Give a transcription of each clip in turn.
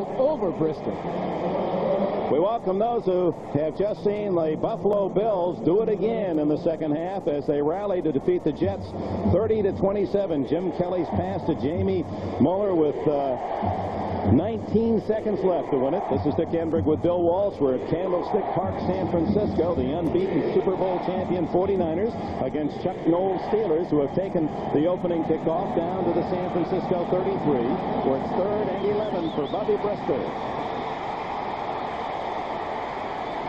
called over Brister. We welcome those who have just seen the Buffalo Bills do it again in the second half as they rally to defeat the Jets 30-27. Jim Kelly's pass to Jamie Muller with 19 seconds left to win it. This is Dick Enberg with Bill Walsh. We're at Candlestick Park, San Francisco. The unbeaten Super Bowl champion 49ers against Chuck Noll's Steelers, who have taken the opening kickoff down to the San Francisco 33, where it's 3rd and 11 for Bubby Brister.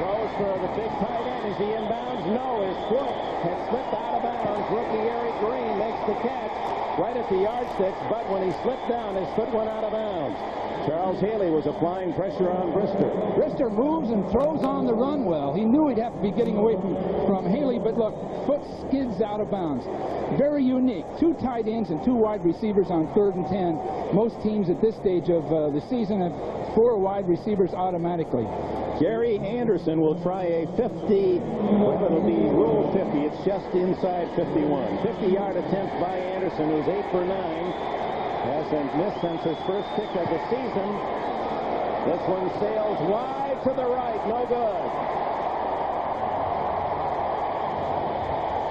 Throws for the big tight end. Is he inbounds? No, his foot has slipped out of bounds. Rookie Eric Green makes the catch right at the yardsticks, but when he slipped down, his foot went out of bounds. Charles Haley was applying pressure on Brister. Brister moves and throws on the run well. He knew he'd have to be getting away from Haley, but look, foot skids out of bounds. Very unique. 2 tight ends and 2 wide receivers on 3rd and 10. Most teams at this stage of the season have 4 wide receivers automatically. Gary Anderson will try a 50. It'll be rule 50. It's just inside 51. 50-yard attempt by Anderson, who's 8 for 9. Hasn't missed since his first kick of the season. This one sails wide to the right. No good.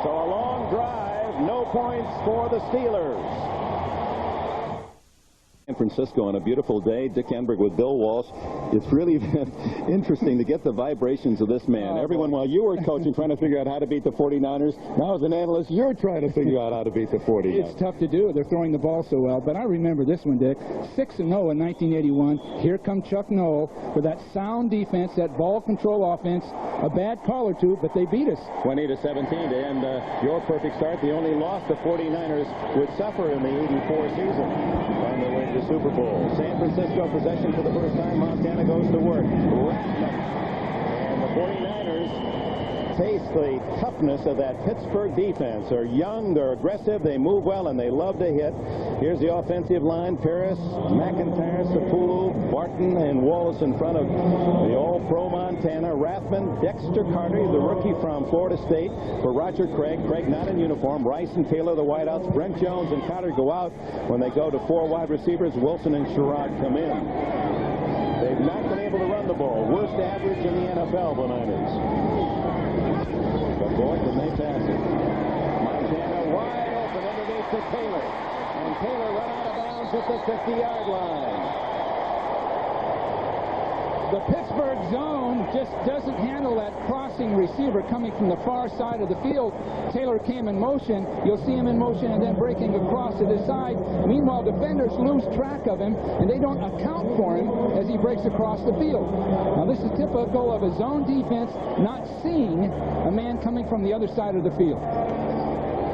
So a long drive. No points for the Steelers. San Francisco on a beautiful day. Dick Enberg with Bill Walsh. It's really been interesting to get the vibrations of this man. Everyone, while you were coaching, trying to figure out how to beat the 49ers, now as an analyst, you're trying to figure out how to beat the 49ers. It's tough to do. They're throwing the ball so well. But I remember this one, Dick. 6-0 in 1981. Here come Chuck Noll with that sound defense, that ball control offense. A bad call or two, but they beat us. 20-17 to end your perfect start. The only loss the 49ers would suffer in the 84 season on their way to the Super Bowl. San Francisco possession for the first time. Montana goes to work. And the 49ers face the toughness of that Pittsburgh defense. They're young, they're aggressive, they move well, and they love to hit. Here's the offensive line. Paris, McIntyre, Sapulu, Barton, and Wallace in front of the All-Pro Montana. Rathman, Dexter Carter, the rookie from Florida State, for Roger Craig. Craig not in uniform. Rice and Taylor, the wideouts. Brent Jones and Carter go out. When they go to 4 wide receivers, Wilson and Sherrod come in. They've not been able to run the ball. Worst average in the NFL, the Niners. But boy, can they pass it. Montana wide open underneath to Taylor. And Taylor run out of bounds at the 50-yard line. The Pittsburgh zone just doesn't handle that crossing receiver coming from the far side of the field. Taylor came in motion. You'll see him in motion and then breaking across to the side. Meanwhile, defenders lose track of him, and they don't account for him as he breaks across the field. Now, this is typical of a zone defense not seeing a man coming from the other side of the field.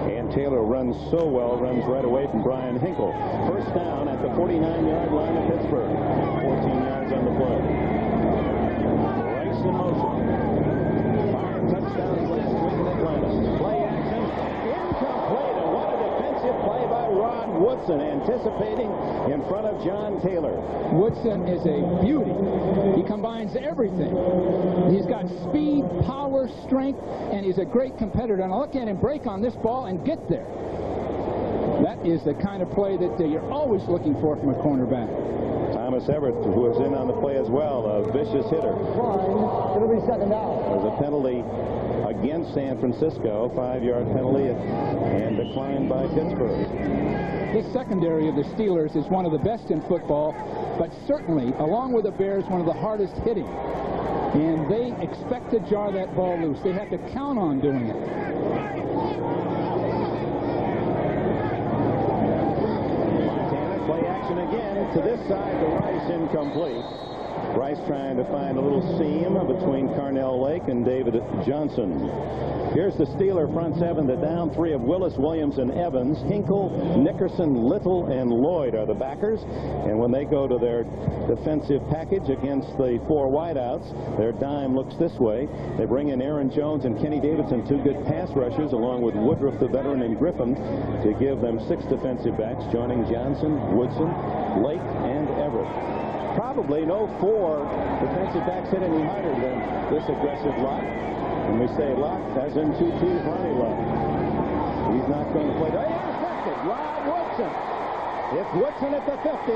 And Taylor runs so well, runs right away from Brian Hinkle. First down at the 49-yard line of Pittsburgh. 14 yards on the play. In motion. 5 touchdowns last week in Atlanta. Play action. Incomplete. And what a defensive play by Rod Woodson, anticipating in front of John Taylor. Woodson is a beauty. He combines everything. He's got speed, power, strength, and he's a great competitor. Now look at him break on this ball and get there. That is the kind of play that you're always looking for from a cornerback. Thomas Everett, who was in on the play as well, a vicious hitter. It'll be second down. There's a penalty against San Francisco, 5-yard penalty, and declined by Pittsburgh. This secondary of the Steelers is one of the best in football, but certainly, along with the Bears, one of the hardest hitting. And they expect to jar that ball loose. They have to count on doing it. Again to this side to Rice, incomplete. Rice trying to find a little seam between Carnell Lake and David Johnson. Here's the Steeler front 7. The down 3 of Willis, Williams, and Evans. Hinkle, Nickerson, Little, and Lloyd are the backers. And when they go to their defensive package against the 4 wideouts, their dime looks this way. They bring in Aaron Jones and Kenny Davidson, 2 good pass rushers, along with Woodruff, the veteran, and Griffin, to give them 6 defensive backs, joining Johnson, Woodson, Lake, and Everett. Probably no 4 defensive backs hit any harder than this aggressive lot. When we say lock, as in 2 teams, Ronnie Lott. He's not going to play. Intercepted. Rod Woodson. It's Woodson at the 50.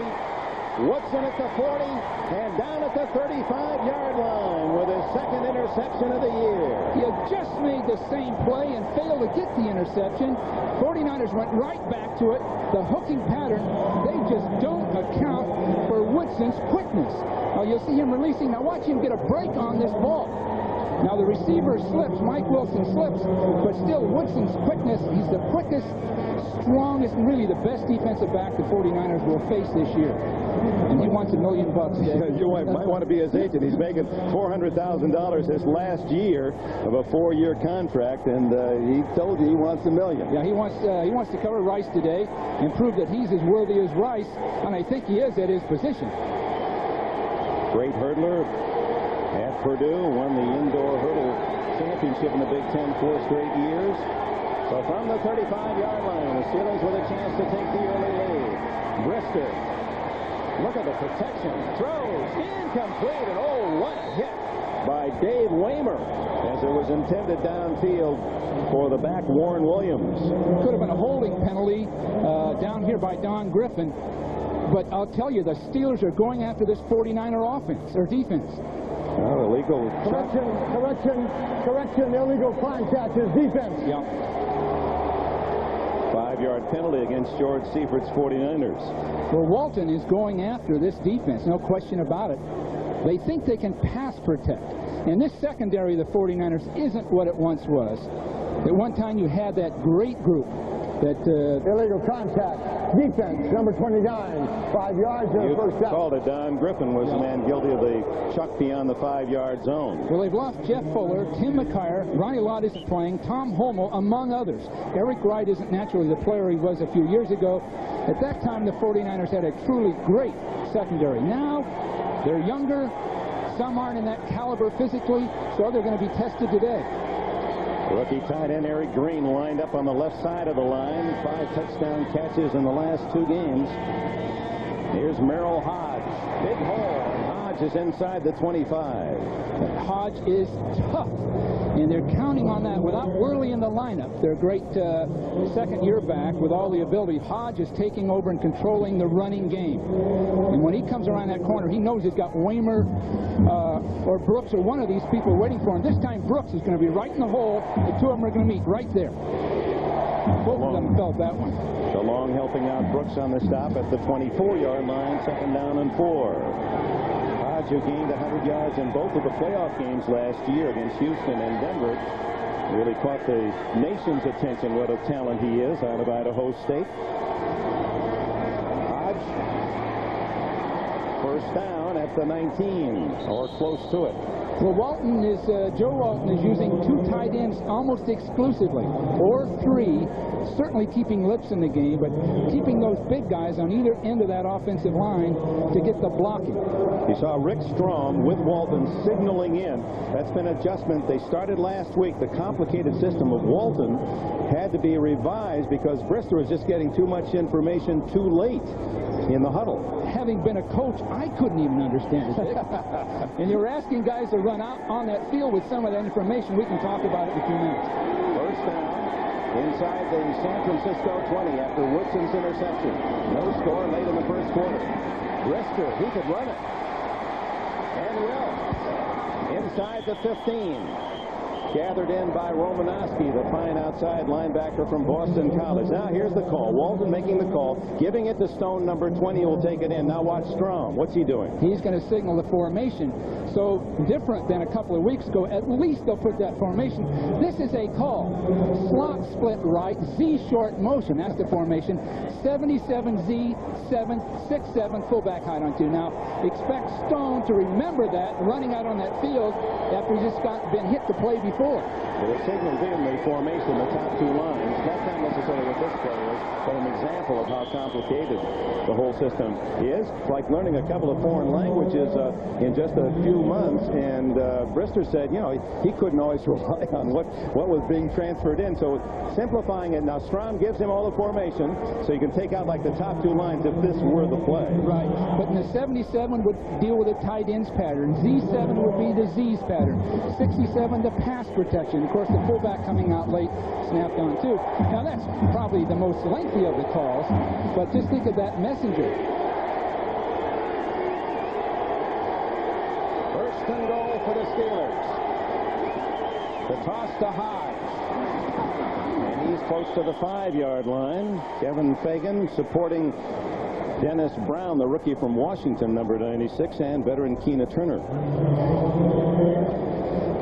Woodson at the 40 and down at the 35-yard line with his second interception of the year. He had just made the same play and failed to get the interception. 49ers went right back to it. The hooking pattern, they just don't account for Woodson's quickness. Now you'll see him releasing. Now watch him get a break on this ball. Now the receiver slips, Mike Wilson slips, but still Woodson's quickness, he's the quickest, strongest, and really the best defensive back the 49ers will face this year. And he wants $1 million. You might want to be his agent. He's making $400,000 his last year of a 4-year contract, and he told you he wants $1 million. Yeah, he wants to cover Rice today and prove that he's as worthy as Rice, and I think he is at his position. Great hurdler at Purdue, won the indoor hurdle championship in the Big Ten 4 straight years. So from the 35-yard line, the Steelers with a chance to take the early lead. Brister. Look at the protection. Throws. Incomplete. And oh, what a hit by Dave Waymer as it was intended downfield for the back, Warren Williams. Could have been a holding penalty down here by Don Griffin. But I'll tell you, the Steelers are going after this 49er offense, or defense. Oh, illegal. Correction, illegal contact is defense. Yeah. 5-yard penalty against George Seifert's 49ers. Well, Walton is going after this defense, no question about it. They think they can pass protect. And this secondary of the 49ers isn't what it once was. At one time you had that great group that... illegal contact. Defense, number 29. 5 yards and a first down. Called it. Don Griffin was the man guilty of the chuck beyond the 5-yard zone. Well, they've lost Jeff Fuller, Tim McKyer, Ronnie Lott isn't playing, Tom Holmoe, among others. Eric Wright isn't naturally the player he was a few years ago. At that time, the 49ers had a truly great secondary. Now, they're younger. Some aren't in that caliber physically, so they're going to be tested today. Rookie tight end Eric Green lined up on the left side of the line. 5 touchdown catches in the last 2 games. Here's Merrill Hodge. Big hole. Hodge is inside the 25. Hodge is tough, and they're counting on that without Worley in the lineup. Their great second-year back with all the ability. Hodge is taking over and controlling the running game. And when he comes around that corner, he knows he's got Waymer or Brooks or one of these people waiting for him. This time Brooks is going to be right in the hole. The two of them are going to meet right there. Both of them felt that one. DeLong helping out Brooks on the stop at the 24-yard line, 2nd down and 4. Hodge, who gained 100 yards in both of the playoff games last year against Houston and Denver, really caught the nation's attention what a talent he is out of Idaho State. Hodge, first down at the 19, or close to it. Well, Joe Walton is using 2 tight ends almost exclusively, or 3, certainly keeping Lips in the game, but keeping those big guys on either end of that offensive line to get the blocking. You saw Rick Strom with Walton signaling in. That's been an adjustment. They started last week. The complicated system of Walton had to be revised because Brister was just getting too much information too late in the huddle. Having been a coach, I couldn't even understand it. And you were asking guys to run out on that field with some of that information. We can talk about it in a few minutes. First down inside the San Francisco 20 after Woodson's interception. No score late in the first quarter. Brister, he could run it. And will. Inside the 15. Gathered in by Romanowski, the fine outside linebacker from Boston College. Now here's the call. Walton making the call, giving it to Stone, number 20, will take it in. Now watch Strom. What's he doing? He's going to signal the formation. So different than a couple of weeks ago, at least they'll put that formation. This is a call. Slot split right, Z short motion. That's the formation. 77Z, 7, 6, 7, fullback height on 2. Now expect Stone to remember that running out on that field after he's just been hit the play before. Well, the signal's in the formation, the top 2 lines. That's not necessarily what this play is, but an example of how complicated the whole system is. It's like learning a couple of foreign languages in just a few months. And Brister said, you know, he couldn't always rely on what was being transferred in. So simplifying it. Now Strom gives him all the formation, so you can take out like the top 2 lines if this were the play. Right. But in the 77 would deal with a tight ends pattern. Z7 would be the Z's pattern. 67 the pass protection. Of course, the fullback coming out late, snapped on too. Now that's probably the most lengthy of the calls, but just think of that messenger. and goal for the Steelers. The toss to Hodge. And he's close to the 5-yard line. Kevin Fagan supporting Dennis Brown, the rookie from Washington, number 96, and veteran Keena Turner.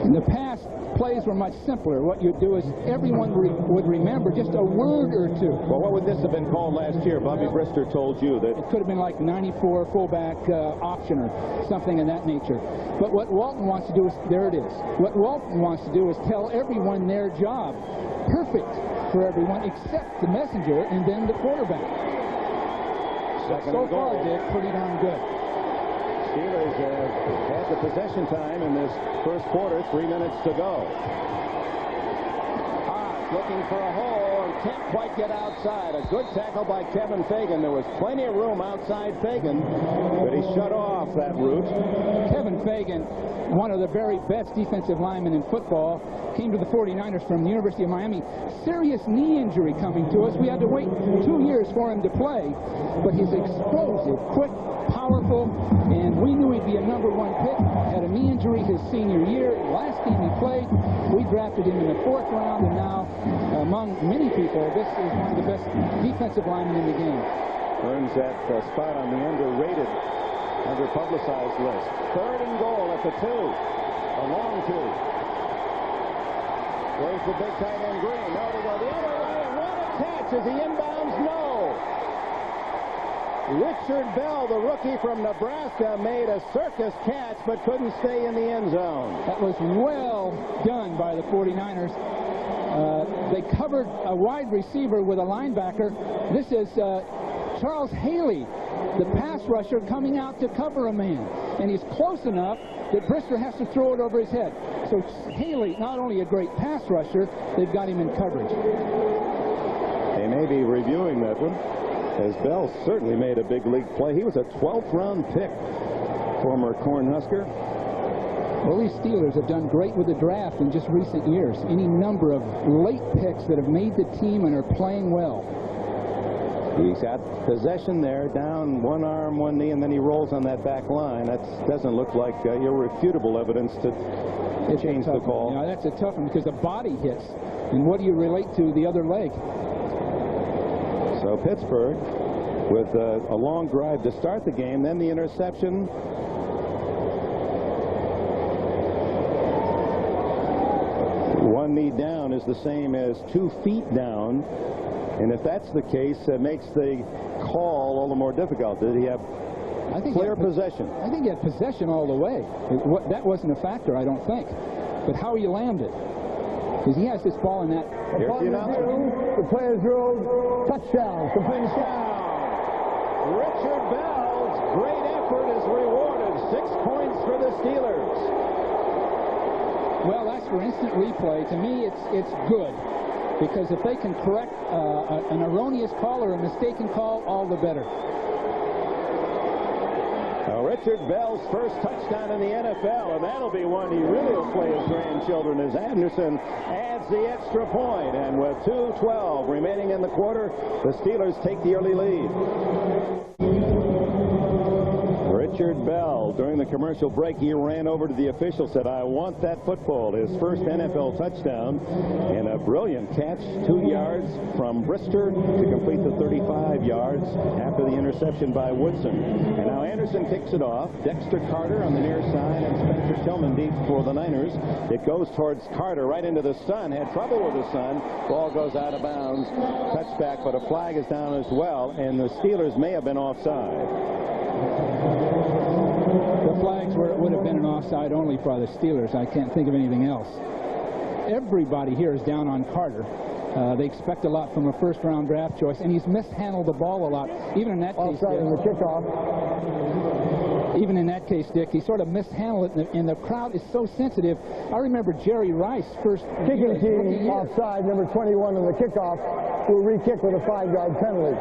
In the past, plays were much simpler. What you'd do is everyone would remember just a word or two. Well, what would this have been called last year? Bubby Brister told you that it could have been like 94 fullback option or something of that nature. But what Walton wants to do is, there it is. What Walton wants to do is tell everyone their job. Perfect for everyone except the messenger and then the quarterback. So far, Dick, pretty darn good. Steelers had the possession time in this first quarter, 3 minutes to go. Hodge looking for a hole and can't quite get outside. A good tackle by Kevin Fagan. There was plenty of room outside Fagan, but he shut off that route. Kevin Fagan, one of the very best defensive linemen in football, came to the 49ers from the University of Miami. Serious knee injury coming to us. We had to wait 2 years for him to play, but he's explosive, quick, powerful, and we knew he'd be a #1 pick. Had a knee injury his senior year. Last game he played, we drafted him in the 4th round, and now, among many people, this is one of the best defensive linemen in the game. Earns that spot on the underrated, underpublicized list. 3rd and goal at the 2. A long 2. Where's the big tight end Green? No, to go the other way. What a catch! Is he inbounds? No. Richard Bell, the rookie from Nebraska, made a circus catch but couldn't stay in the end zone. That was well done by the 49ers. They covered a wide receiver with a linebacker. This is Charles Haley, the pass rusher, coming out to cover a man. And he's close enough that Brister has to throw it over his head. So Haley, not only a great pass rusher, they've got him in coverage. They may be reviewing that one, as Bell certainly made a big league play. He was a 12th round pick, former Cornhusker. Well, these Steelers have done great with the draft in just recent years. Any number of late picks that have made the team and are playing well. He's got possession there, down one arm, one knee, and then he rolls on that back line. That doesn't look like irrefutable evidence to change the call. Yeah, that's a tough one because the body hits. And what do you relate to the other leg? So Pittsburgh with a long drive to start the game, then the interception. One knee down is the same as 2 feet down. And if that's the case, it makes the call all the more difficult. Did he have clear possession? I think he had possession all the way. That wasn't a factor, I don't think. But how he landed. Because he has this ball in that. Upon review, the players ruled touchdown. Complete touchdown. Richard Bell's great effort is rewarded. 6 points for the Steelers. Well, that's for instant replay. To me, it's good. Because if they can correct an erroneous call or a mistaken call, all the better. Now, Richard Bell's first touchdown in the NFL, and that'll be one he really will play his grandchildren as Anderson adds the extra point. And with 2:12 remaining in the quarter, the Steelers take the early lead. Richard Bell, during the commercial break, he ran over to the official, said, "I want that football." His first NFL touchdown, and a brilliant catch, 2 yards from Brister to complete the 35 yards after the interception by Woodson. And now Anderson kicks it off. Dexter Carter on the near side and Spencer Tillman deep for the Niners. It goes towards Carter right into the sun. Had trouble with the sun. Ball goes out of bounds. Touchback, but a flag is down as well, and the Steelers may have been offside. The flags where it would have been an offside only for the Steelers. I can't think of anything else. Everybody here is down on Carter. They expect a lot from a first-round draft choice, and he's mishandled the ball a lot. Even in that case, offside in the kickoff. Even in that case, Dick, he sort of mishandled it, and the crowd is so sensitive. I remember Jerry Rice first kicking team offside, number 21 in the kickoff, will re-kick with a 5-yard penalty.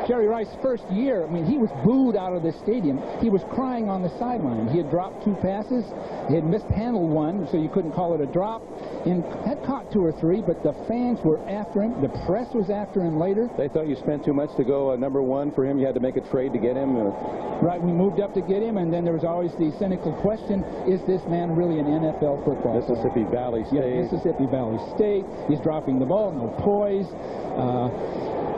Jerry Rice's first year, I mean, he was booed out of the stadium. He was crying on the sideline. He had dropped 2 passes. He had mishandled 1, so you couldn't call it a drop. And had caught 2 or 3, but the fans were after him. The press was after him later. They thought you spent too much to go number 1 for him. You had to make a trade to get him. Right, we moved up to get him, and then there was always the cynical question, is this man really an NFL football player? Mississippi Valley State. Yeah, Mississippi Valley State. He's dropping the ball, no poise.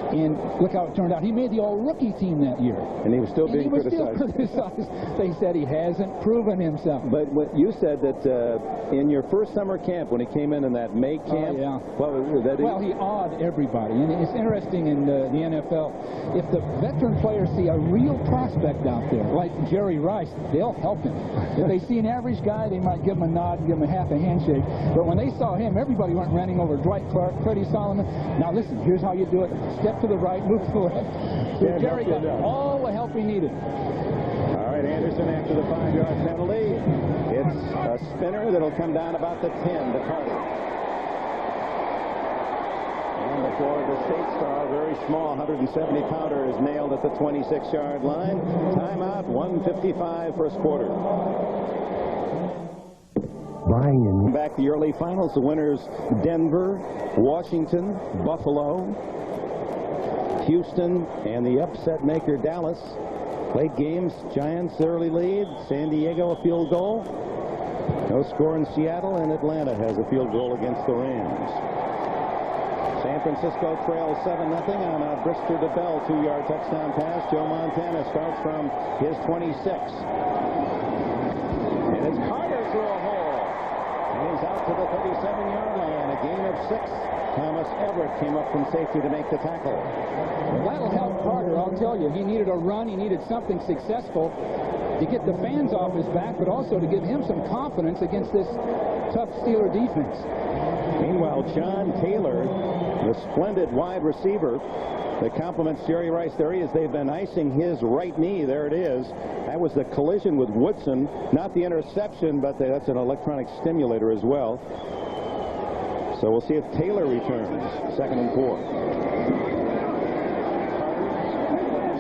And look how it turned out. He made the all-rookie team that year. And he was still being criticized. They said he hasn't proven himself. But you said that in your first summer camp, when he came in that May camp, well, he awed everybody. And it's interesting in the NFL, if the veteran players see a real prospect out there, like Jerry Rice, they'll help him. If they see an average guy, they might give him a nod and give him a half a handshake. But when they saw him, everybody went running over Dwight Clark, Freddie Solomon. Now listen, here's how you do it. Step to the right, move to the left. So Jerry got all the help he needed. All right, Anderson after the 5-yard penalty. It's a spinner that'll come down about the 10 to Carter. And before the State Star, very small 170-pounder is nailed at the 26-yard line. Timeout, 1:55 first quarter. Back the early finals, the winners Denver, Washington, Buffalo, Houston, and the upset maker Dallas. Late games, Giants early lead, San Diego a field goal. No score in Seattle, and Atlanta has a field goal against the Rams. San Francisco trails 7-0 on a Brister to Bell 2-yard touchdown pass. Joe Montana starts from his 26. And it's Carter through a hole. And he's out to the 37-yard line. A gain of 6. Thomas Everett came up from safety to make the tackle. Well, that'll help Carter, I'll tell you. He needed a run. He needed something successful to get the fans off his back, but also to give him some confidence against this tough Steeler defense. Meanwhile, John Taylor, the splendid wide receiver that compliments Jerry Rice there he is. They've been icing his right knee. There it is. That was the collision with Woodson. Not the interception, but that's an electronic stimulator as well. So we'll see if Taylor returns. 2nd and 4.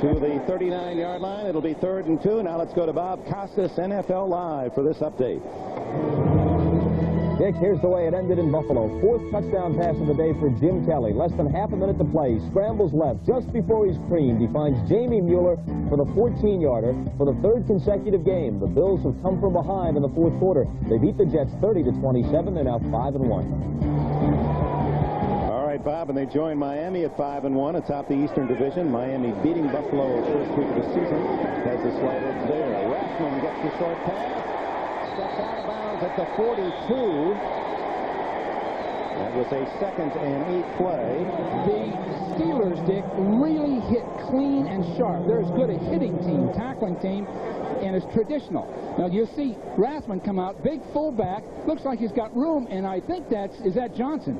To the 39-yard line. It'll be 3rd and 2. Now let's go to Bob Costas, NFL Live, for this update. Dick, here's the way it ended in Buffalo. 4th touchdown pass of the day for Jim Kelly. Less than half a minute to play. Scrambles left just before he's creamed. He finds Jamie Mueller for the 14-yarder for the 3rd consecutive game. The Bills have come from behind in the 4th quarter. They beat the Jets 30-27. They're now 5-1. All right, Bob, and they join Miami at 5-1 atop the Eastern Division. Miami beating Buffalo first week of the season. Has the slight edge there. Rathman gets the short pass. Steps out of bounds at the 42. That was a 2nd and 8 play. The Steelers, Dick, really hit clean and sharp. They're as good a hitting team, tackling team, and it's traditional. Now you see Rathman come out, big fullback, looks like he's got room, and I think is that Johnson.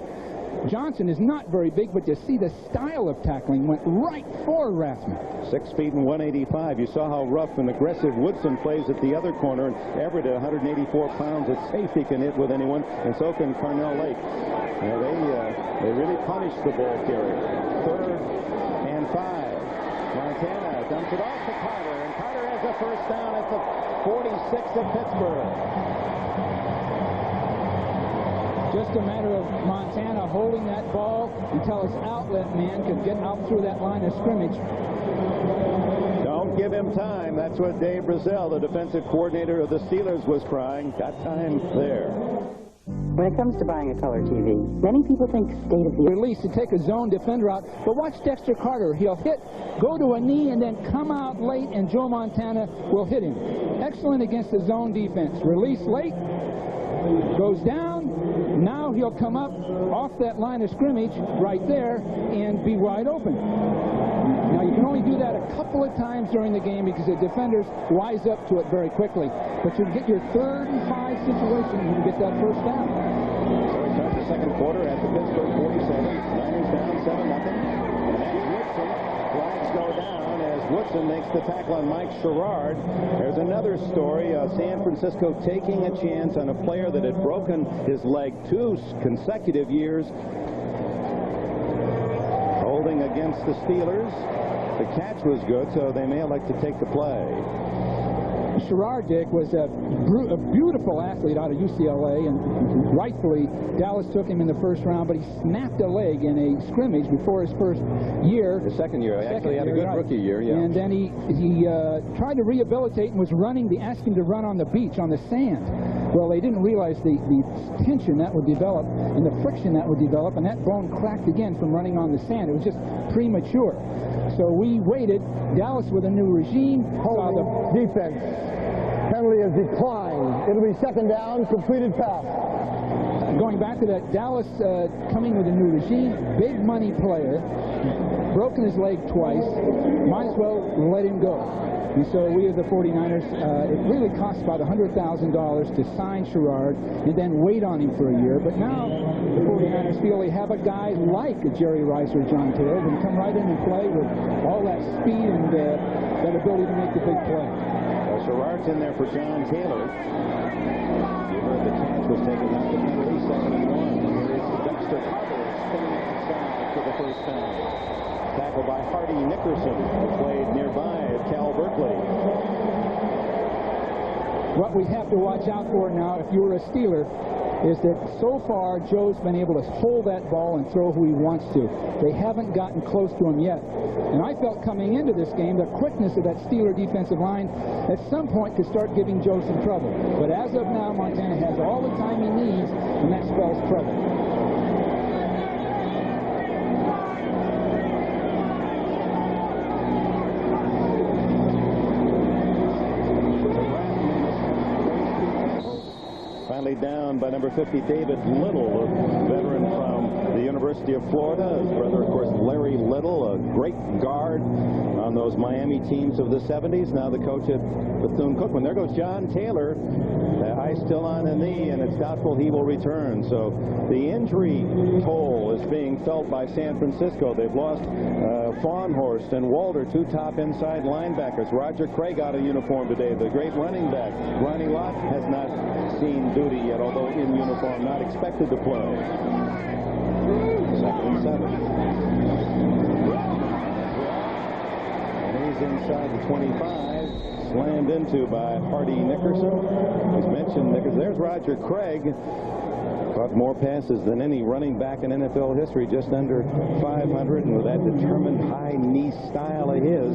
Johnson is not very big, but you see the style of tackling went right for Rathman. 6 feet and 185. You saw how rough and aggressive Woodson plays at the other corner, and Everett at 184 pounds at safety can hit with anyone, and so can Carnell Lake. Now they really punished the ball carrier. 3rd and 5. Montana dumps it off to Carter, and Carter has a first down at the 46 of Pittsburgh. Just a matter of Montana holding that ball until his outlet man could get out through that line of scrimmage. Don't give him time. That's what Dave Brazell, the defensive coordinator of the Steelers, was crying. Got time there. When it comes to buying a color TV, many people think state-of-the-art. Release to take a zone defender out, but watch Dexter Carter. He'll hit, go to a knee, and then come out late, and Joe Montana will hit him. Excellent against the zone defense. Release late, goes down. Now he'll come up off that line of scrimmage right there and be wide open. Now you can only do that a couple of times during the game because the defenders wise up to it very quickly. But you get your 3rd and 5 situation, you can get that first down. So we start the 2nd quarter at the Pittsburgh 47. Niners down 7-0. And that's Woodson. Flags go down as Woodson makes the tackle on Mike Sherrard. There's another story of San Francisco taking a chance on a player that had broken his leg 2 consecutive years. Holding against the Steelers. The catch was good, so they may elect to take the play. Sherrard, Dick, was a beautiful athlete out of UCLA, and rightfully Dallas took him in the first round, but he snapped a leg in a scrimmage before his first year. The second year. Actually had a good rookie year, yeah. And then he tried to rehabilitate and was running. They asked him to run on the beach, on the sand. Well, they didn't realize the tension that would develop and the friction that would develop, and that bone cracked again from running on the sand. It was just premature. So we waited. Dallas with a new regime. Holding defense. Penalty is declined. It'll be second down, completed pass. Going back to that, Dallas coming with a new regime, big money player, broken his leg twice, might as well let him go. And so we as the 49ers, it really costs about $100,000 to sign Sherrard and then wait on him for a year. But now the 49ers feel they have a guy like a Jerry Rice or John Taylor who can come right in and play with all that speed and that ability to make the big play. Sherrard's in there for John Taylor. You heard the catch was taken out the penalty, 2nd and 1. Here is the Dexter Carter spinning outside for the first time. Tackled by Hardy Nickerson, who played nearby at Cal Berkeley. What we have to watch out for now, if you were a Steeler, is that so far Joe's been able to hold that ball and throw who he wants to. They haven't gotten close to him yet. And I felt coming into this game, the quickness of that Steeler defensive line at some point could start giving Joe some trouble. But as of now, Montana has all the time he needs, and that spells trouble. Finally down by number 50, David Little, a veteran from the University of Florida. His brother, of course, Larry Little, a great guard on those Miami teams of the 70s. Now the coach at Bethune-Cookman. There goes John Taylor. The eye still on the knee, and it's doubtful he will return. So the injury toll is being felt by San Francisco. They've lost Fawnhorst and Walter, two top inside linebackers. Roger Craig out of uniform today. The great running back, Ronnie Lott, has not seen duty yet, although in uniform, not expected to play. 2nd and 7. And he's inside the 25, slammed into by Hardy Nickerson. He's mentioned Nickerson. There's Roger Craig. Caught more passes than any running back in NFL history, just under 500, and with that determined high knee style of his.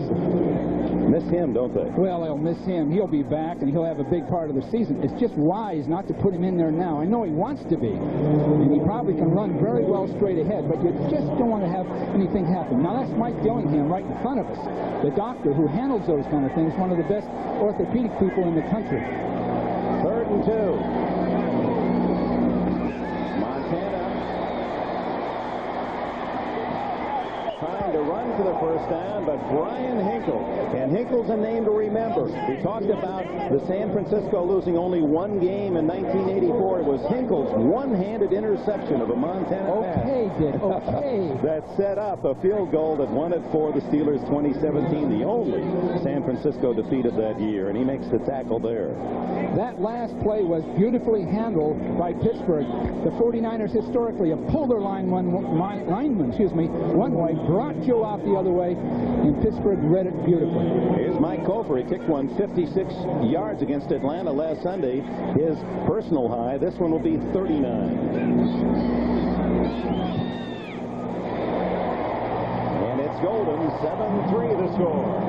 Miss him, don't they? Well, they'll miss him. He'll be back, and he'll have a big part of the season. It's just wise not to put him in there now. I know he wants to be, and he probably can run very well straight ahead, but you just don't want to have anything happen. Now, that's Mike Dillingham right in front of us, the doctor who handles those kind of things, one of the best orthopedic people in the country. 3rd and 2. Trying to run for the first down, but Brian Hinkle. And Hinkle's a name to remember. We talked about the San Francisco losing only one game in 1984. It was Hinkle's one-handed interception of a Montana pass. Okay, Dick, okay. That set up a field goal that won it for the Steelers 2017, the only San Francisco defeat of that year, and he makes the tackle there. That last play was beautifully handled by Pittsburgh. The 49ers historically have pulled their lineman one way, brought Joe out the other way, and Pittsburgh read it beautifully. Here's Mike Kofer. He kicked one 56 yards against Atlanta last Sunday. His personal high. This one will be 39. And it's Golden, 7-3 the score.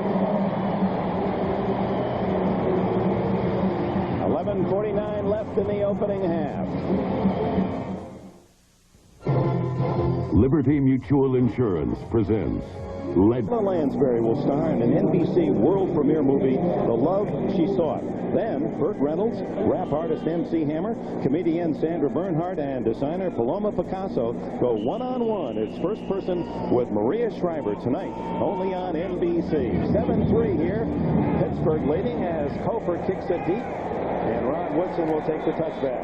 11:49 left in the opening half. Liberty Mutual Insurance presents Ella Lansbury will star in an NBC world premiere movie, The Love She Sought. Then, Burt Reynolds, rap artist MC Hammer, comedian Sandra Bernhardt, and designer Paloma Picasso go one-on-one. It's first person with Maria Shriver tonight, only on NBC. 7-3 here. Pittsburgh leading as Kofer kicks it deep, and Ron Woodson will take the touchback.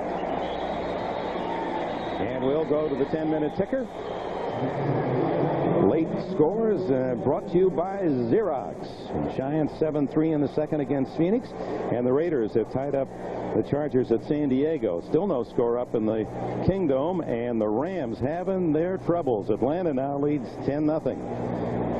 And we'll go to the 10-minute ticker. Late scores brought to you by Xerox. Giants 7-3 in the second against Phoenix, and the Raiders have tied up the Chargers at San Diego. Still no score up in the Kingdome, and the Rams having their troubles. Atlanta now leads 10-0.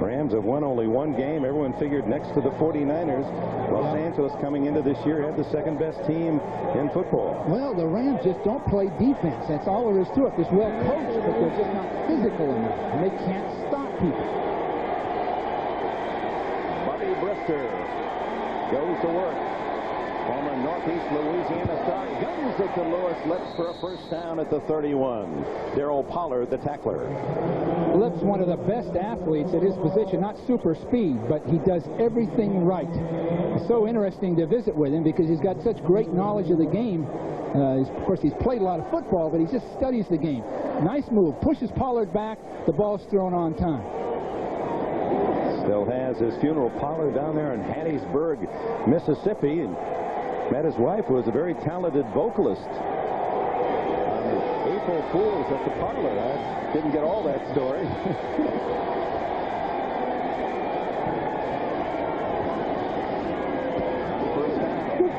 Rams have won only one game. Everyone figured next to the 49ers, Los Angeles coming into this year had the second best team in football. Well, the Rams just don't play defense. That's all there is to it. They're well coached, but they're just not physical enough, and they can't stop people. Bubby Brister goes to work. Former Northeast Louisiana star guns it to Lewis Lips for a first down at the 31. Darryl Pollard, the tackler. Lips, one of the best athletes at his position, not super speed, but he does everything right. It's so interesting to visit with him because he's got such great knowledge of the game. Of course, he's played a lot of football, but he just studies the game. Nice move. Pushes Pollard back. The ball's thrown on time. Still has his funeral parlor down there in Hattiesburg, Mississippi, and met his wife, who was a very talented vocalist. April Fools at the parlor. I didn't get all that story.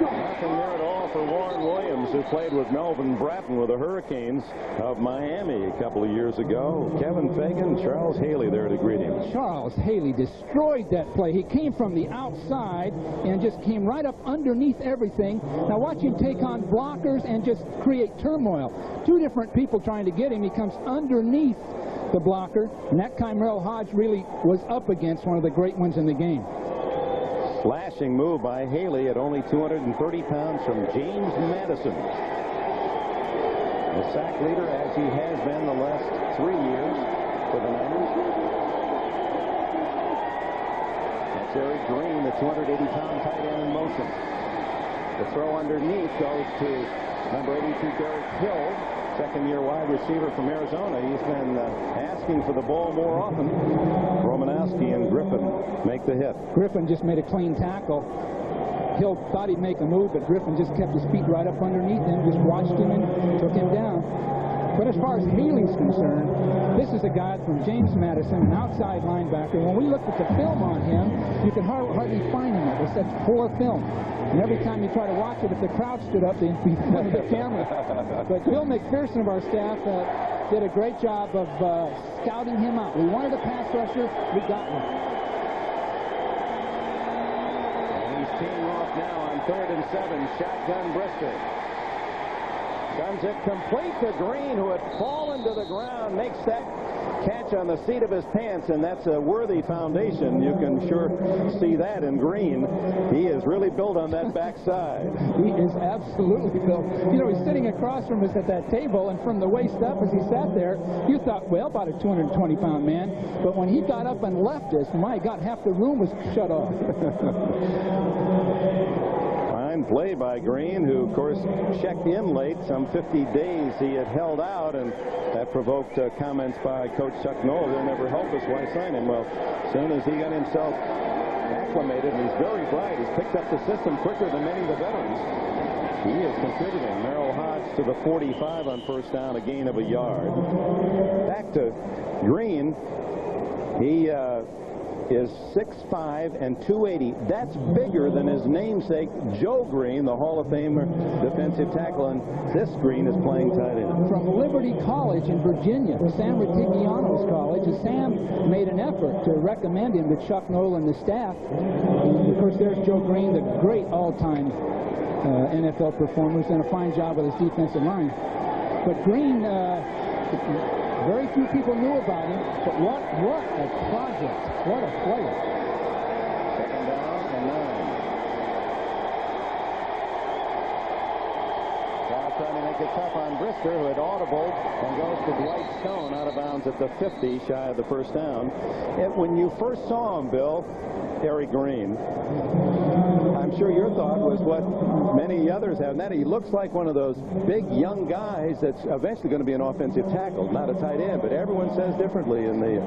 Nothing there at all for Warren Williams, who played with Melvin Bratton with the Hurricanes of Miami a couple of years ago. Kevin Fagan, Charles Haley there to greet him. Charles Haley destroyed that play. He came from the outside and just came right up underneath everything. Now watch him take on blockers and just create turmoil. Two different people trying to get him. He comes underneath the blocker, and that time Merrill Hodge really was up against one of the great ones in the game. Slashing move by Haley at only 230 pounds from James Madison. The sack leader, as he has been the last 3 years for the Niners. That's Eric Green, the 280-pound tight end in motion. The throw underneath goes to number 82, Derek Hill, second-year wide receiver from Arizona. He's been asking for the ball more often. Romanowski and Griffin make the hit. Griffin just made a clean tackle. Hill thought he'd make a move, but Griffin just kept his feet right up underneath him, just watched him and took him down. But as far as Haley's concerned, this is a guy from James Madison, an outside linebacker. When we looked at the film on him, you can hardly find him. It was such poor film. And every time you try to watch it, if the crowd stood up, they'd be in front of the camera. But Bill McPherson of our staff did a great job of scouting him out. We wanted a pass rusher. We got one. And he's teeing off now on 3rd and 7. Shotgun Brister. Guns it complete to Green, who had fallen to the ground, makes that catch on the seat of his pants, and that's a worthy foundation. You can sure see that in Green. He is really built on that backside. He is absolutely built. You know, he's sitting across from us at that table, and from the waist up as he sat there, you thought, well, about a 220-pound man. But when he got up and left us, my God, half the room was shut off. Fine play by Green, who, of course, checked in late. Some 50 days he had held out, and that provoked comments by Coach Chuck Noll. He'll never help us. Why sign him? Well, as soon as he got himself acclimated, and he's very bright, he's picked up the system quicker than many of the veterans. He is contributing. Merrill Hodge to the 45 on first down, a gain of a yard. Back to Green. He is 6'5" and 280. That's bigger than his namesake, Joe Green, the Hall of Famer defensive tackle, and this Green is playing tight end. From Liberty College in Virginia, Sam Retigiano's college, and Sam made an effort to recommend him to Chuck Noll and the staff. And of course, there's Joe Green, the great all-time NFL performers, and a fine job with his defensive line. But Green, very few people knew about him, but what a project. What a player. Second down and 9. Now trying to make it tough on Brister, who had audible, and goes to Dwight Stone out of bounds at the 50, shy of the first down. When you first saw him, Bill, Harry Green, I'm sure your thought was what many others have, and that he looks like one of those big young guys that's eventually going to be an offensive tackle, not a tight end, but everyone says differently in the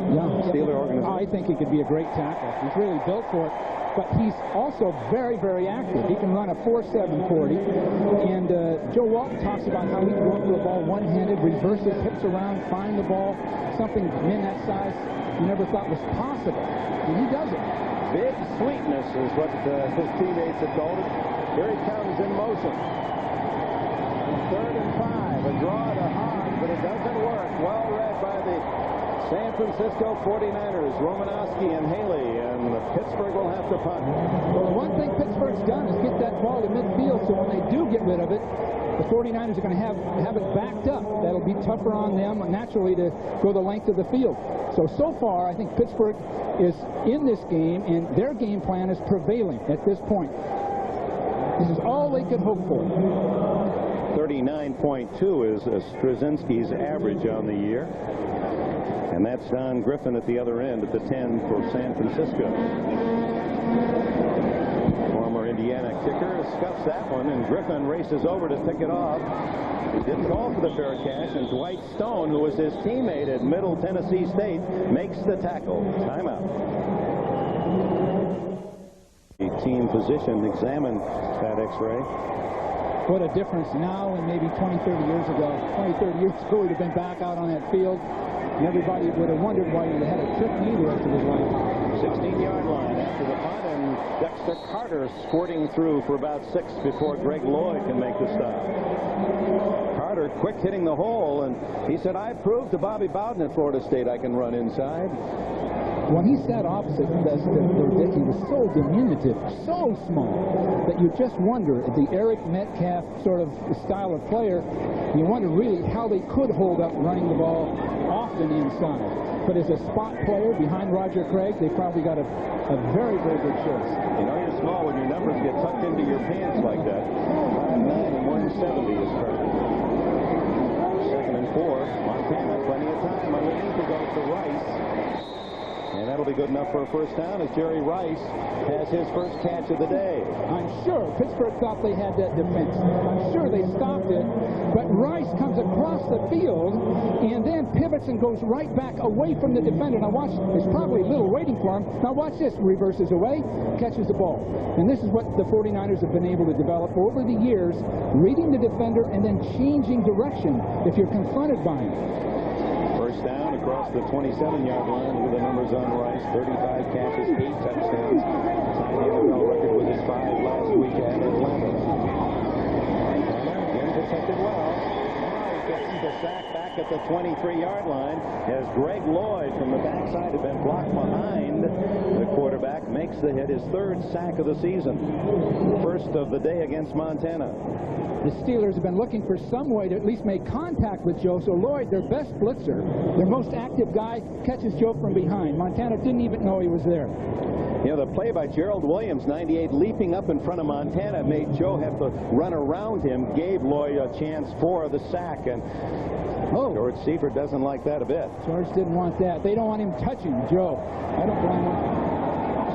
Steeler organization. I think he could be a great tackle. He's really built for it, but he's also very, very active. He can run a 4.7 40, and Joe Walton talks about how he can go after the ball one-handed, reverses, hips around, find the ball, something men that size you never thought was possible, and he does it. Big sweetness is what his teammates have called it. Here he comes in motion. 3rd and 5. A draw to Hodge, but it doesn't work. Well read by the San Francisco 49ers, Romanowski and Haley, and Pittsburgh will have to punt. Well, the one thing Pittsburgh's done is get that ball to midfield, so when they do get rid of it, the 49ers are going to have it backed up. That'll be tougher on them, naturally, to go the length of the field. So far, I think Pittsburgh is in this game, and their game plan is prevailing at this point. This is all they could hope for. 39.2 is Straczynski's average on the year. And that's Don Griffin at the other end at the 10 for San Francisco. Former Indiana kicker scuffs that one, and Griffin races over to pick it off. He didn't call for the fair catch, and Dwight Stone, who was his teammate at Middle Tennessee State, makes the tackle. Timeout. The team physician examined that X-ray. What a difference now and maybe 20, 30 years ago. 20, 30 years ago, he'd have been back out on that field, and everybody would have wondered why he had a trick knee the rest of his life. 16-yard line after the punt, and Dexter Carter squirting through for about 6 before Greg Lloyd can make the stop. Carter quick hitting the hole, and he said, I proved to Bobby Bowden at Florida State I can run inside. When he sat opposite Dick, he was so diminutive, so small, that you just wonder, the Eric Metcalf sort of style of player, you wonder really how they could hold up running the ball often inside. But as a spot player behind Roger Craig, they probably got a very, very good choice. You know you're small when your numbers get tucked into your pants like that. 5'9" and 170 is perfect. 2nd and 4. Montana, plenty of time underneath to go to Rice. And that'll be good enough for a first down as Jerry Rice has his first catch of the day. I'm sure Pittsburgh thought they had that defense. I'm sure they stopped it, but Rice comes across the field and then pivots and goes right back away from the defender. Now watch, there's probably a little waiting for him. Now watch this, reverses away, catches the ball. And this is what the 49ers have been able to develop over the years, reading the defender and then changing direction if you're confronted by him. First down across the 27-yard line. Look at the numbers on Rice. 35 catches, 8 touchdowns. Tied the NFL record with his 5 last week at Atlanta. Montana again protected well. Now he gets the sack back at the 23-yard line as Greg Lloyd from the backside had been blocked behind the quarterback. Makes the hit, his 3rd sack of the season. First of the day against Montana. The Steelers have been looking for some way to at least make contact with Joe, so Lloyd, their best blitzer, their most active guy, catches Joe from behind. Montana didn't even know he was there. You know, the play by Gerald Williams, 98, leaping up in front of Montana, made Joe have to run around him, gave Lloyd a chance for the sack, and George Seifert doesn't like that a bit. George didn't want that. They don't want him touching Joe. I don't blame him.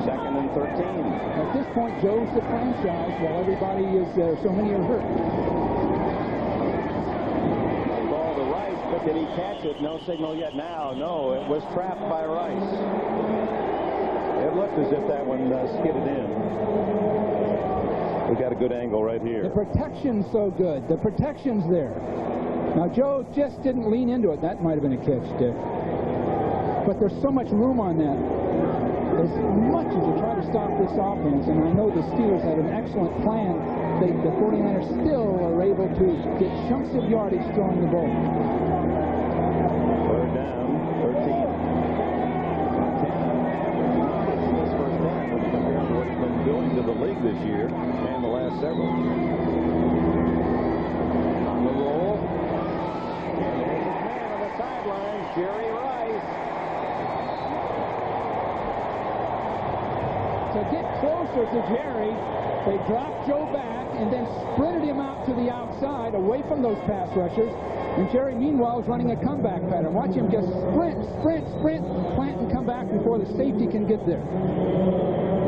2nd and 13. At this point, Joe's the franchise while everybody is, so many are hurt. The ball to Rice, but did he catch it? No signal yet. Now, no, it was trapped by Rice. It looked as if that one skidded in. We got a good angle right here. The protection's so good. The protection's there. Now, Joe just didn't lean into it. That might have been a catch, Dick. But there's so much room on that. As much as you try to stop this offense, and I know the Steelers had an excellent plan, the 49ers still are able to get chunks of yardage throwing the ball. 3rd down, 13. Montana gets this first down compared to what he's been doing to the league this year and the last several. On the roll. And there's his man on the sidelines, Jerry Rice. To get closer to Jerry, they dropped Joe back and then sprinted him out to the outside away from those pass rushers. And Jerry, meanwhile, is running a comeback pattern. Watch him just sprint, sprint, sprint, plant and come back before the safety can get there.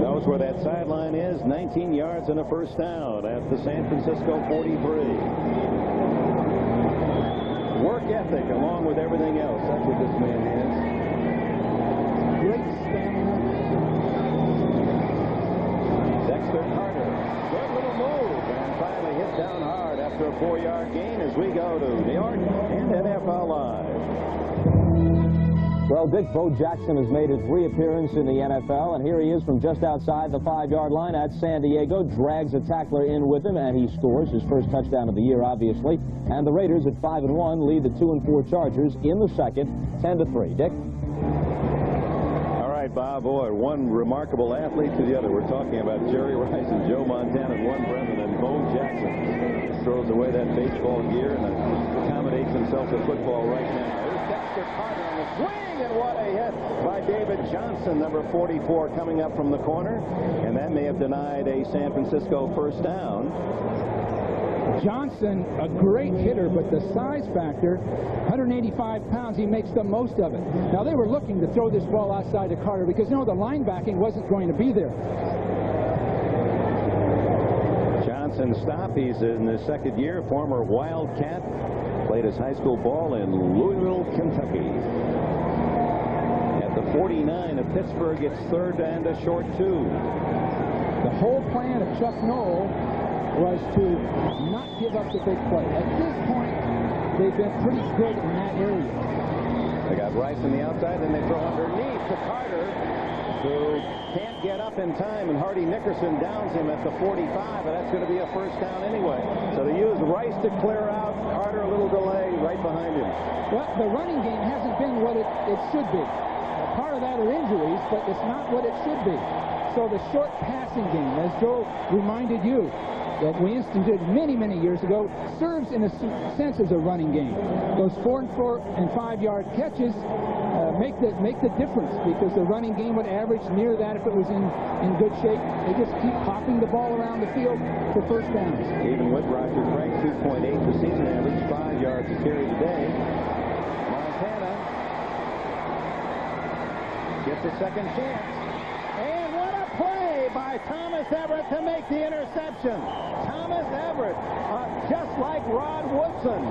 Knows where that sideline is. 19 yards and a first down at the San Francisco 43. Work ethic along with everything else. That's what this man has. Great stamina. Dexter Carter, good little move, and finally hit down hard after a 4-yard gain as we go to New York and NFL Live. Well, Dick, Bo Jackson has made his reappearance in the NFL, and here he is from just outside the 5-yard line at San Diego. Drags a tackler in with him, and he scores his first touchdown of the year, obviously. And the Raiders at 5-1 lead the 2-4 Chargers in the second, 10-3. Dick? All right, Bob. Boy, one remarkable athlete to the other. We're talking about Jerry Rice and Joe Montana, and one Brennan, and Bo Jackson just throws away that baseball gear and accommodates himself to football right now. Dexter Carter on the swing, and what a hit by David Johnson, number 44, coming up from the corner, and that may have denied a San Francisco first down. Johnson, a great hitter, but the size factor, 185 pounds, he makes the most of it. Now, they were looking to throw this ball outside to Carter because, you know, the linebacking wasn't going to be there. Johnson stop. He's in his second year, former Wildcat. Played his high school ball in Louisville, Kentucky. At the 49 of Pittsburgh, it's third and a short 2. The whole plan of Chuck Noll was to not give up the big play. At this point, they've been pretty good in that area. They got Rice on the outside, then they throw underneath to Carter, who can't get up in time, and Hardy Nickerson downs him at the 45, and that's going to be a first down anyway. So they use Rice to clear out. Carter, a little delay right behind him. Well, the running game hasn't been what it should be. Part of that are injuries, but it's not what it should be. So the short passing game, as Joe reminded you, that we instituted many, many years ago, serves in a sense as a running game. Those 4 and 5-yard catches make the difference, because the running game would average near that if it was in good shape. They just keep popping the ball around the field for first downs. Even with Roger Craig, 2.8 the season average, 5 yards a carry today. Montana gets a second chance. And what a play by Thomas Everett to make the interception. Thomas Everett, just like Rod Woodson,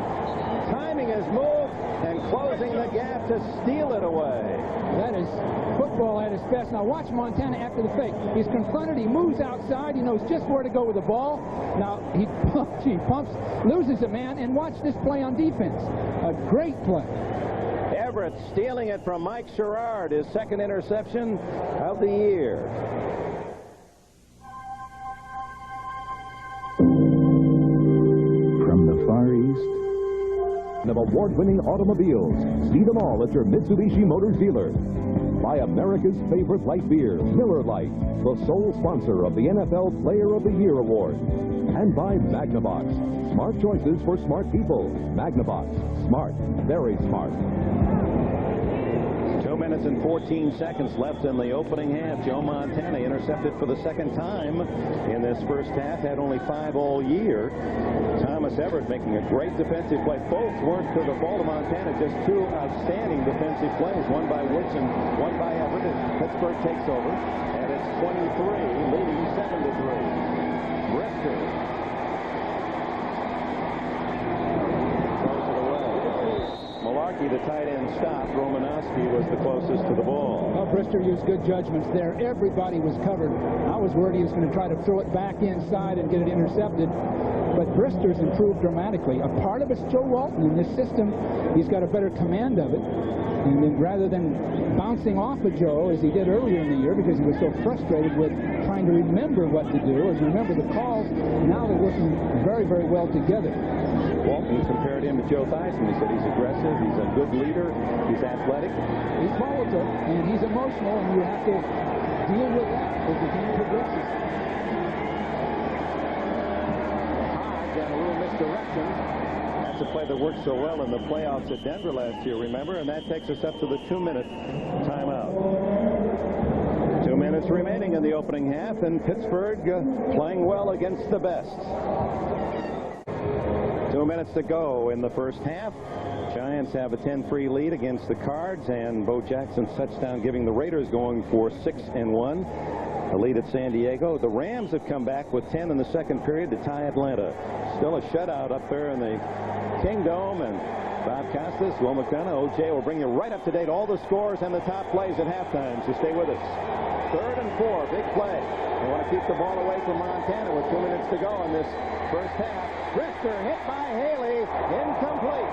timing his move and closing the gap to steal it away. That is football at its best. Now watch Montana after the fake. He's confronted. He moves outside. He knows just where to go with the ball. Now he pumps, loses a man, and watch this play on defense. A great play. Everett stealing it from Mike Sherrard, his second interception of the year. From the Far East of award-winning automobiles, see them all at your Mitsubishi Motors dealer. By America's favorite light beer, Miller Lite, the sole sponsor of the NFL Player of the Year Award. And by Magnavox, smart choices for smart people. Magnavox, smart, very smart. 2 minutes and 14 seconds left in the opening half. Joe Montana intercepted for the second time in this first half. Had only 5 all year. Thomas Everett making a great defensive play. Both weren't to the ball to Montana. Just 2 outstanding defensive plays. One by Woodson, one by Everett. As Pittsburgh takes over. And it's 23, leading 7-3. Brister throws it away. Malarkey, the tight end, stopped. Romanowski was the closest to the ball. Well, Brister used good judgments there. Everybody was covered. I was worried he was going to try to throw it back inside and get it intercepted. But Brister's improved dramatically. A part of it's Joe Walton in this system. He's got a better command of it. And then rather than bouncing off of Joe, as he did earlier in the year, because he was so frustrated with trying to remember what to do, or to remember the calls, now they're working very, very well together. Walton compared him to Joe Theismann. He said he's aggressive, he's a good leader, he's athletic. He's volatile, and he's emotional, and you have to deal with that as the game progresses. Hodge and a little misdirection. That's a play that worked so well in the playoffs at Denver last year, remember? And that takes us up to the 2-minute timeout. 2 minutes remaining in the opening half, and Pittsburgh playing well against the best. 2 minutes to go in the first half. Giants have a 10-3 lead against the Cards, and Bo Jackson's touchdown giving the Raiders going for 6-1. A lead at San Diego. The Rams have come back with 10 in the second period to tie Atlanta. Still a shutout up there in the Kingdome, and Bob Costas, Will McDonough, O.J. will bring you right up to date all the scores and the top plays at halftime, so stay with us. 3rd and 4, big play. They want to keep the ball away from Montana with 2 minutes to go in this first half. Brister hit by Haley, incomplete.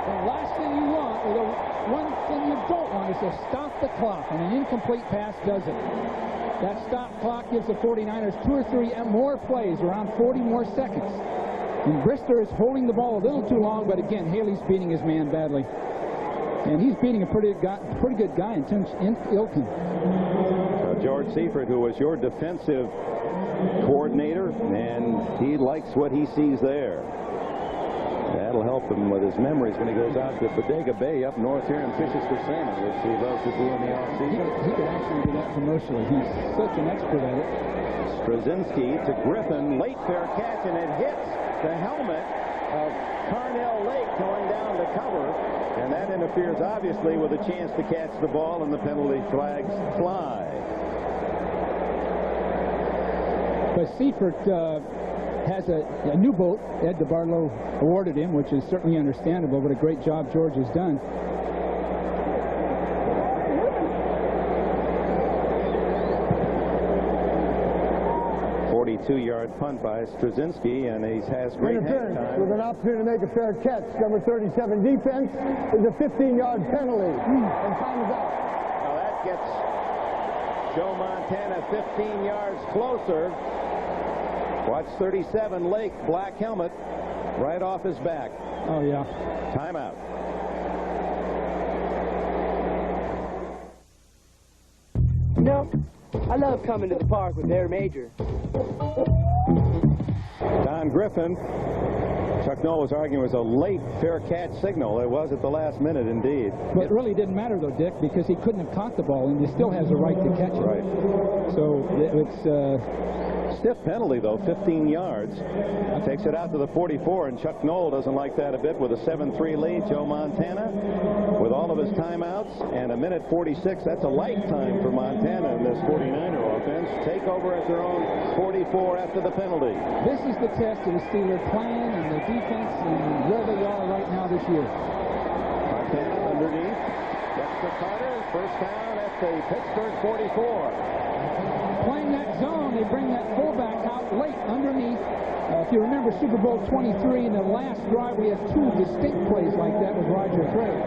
The last thing you want, or the one thing you don't want, is to stop the clock, and an incomplete pass does it. That stop clock gives the 49ers 2 or 3 more plays, around 40 more seconds. And Brister is holding the ball a little too long, but again, Haley's beating his man badly. And he's beating a pretty good guy in Ilkin. George Seifert, who was your defensive coordinator, and he likes what he sees there. That'll help him with his memories when he goes out to Bodega Bay up north here and fishes for salmon, which he loves to do in the offseason. He could actually do that commercially. He's such an expert at it. Straczynski to Griffin, late fair catch, and it hits the helmet of Carnell Lake going down to cover, and that interferes obviously with a chance to catch the ball, and the penalty flags fly. But Seifert has a new boat. Ed DeBarlow awarded him, which is certainly understandable, but a great job George has done. .42-yard punt by Straczynski, and he has great interference hang time. with an opportunity to make a fair catch. Number 37 defense is a 15-yard penalty. And time is out. Now that gets Joe Montana 15 yards closer. Watch 37, Lake, black helmet, right off his back. Oh, yeah. Timeout. You know, I love coming to the park with Air Major. Don Griffin. Chuck Noll was arguing it was a late fair catch signal. It was at the last minute, indeed. But it really didn't matter, though, Dick, because he couldn't have caught the ball, and he still has a right to catch it. Right. So it's stiff penalty, though, 15 yards. Takes it out to the 44, and Chuck Noll doesn't like that a bit with a 7-3 lead. Joe Montana, with all of his timeouts, and a minute 46. That's a lifetime for Montana in this 49er offense. Take over at their own 44 after the penalty. This is the test of the Steelers' plan and the defense and where they are right now this year. Montana underneath. Gets to Carter. First down at the Pittsburgh 44. Playing that zone, they bring that fullback out late underneath. If you remember Super Bowl 23, in the last drive, we had 2 distinct plays like that with Roger Craig.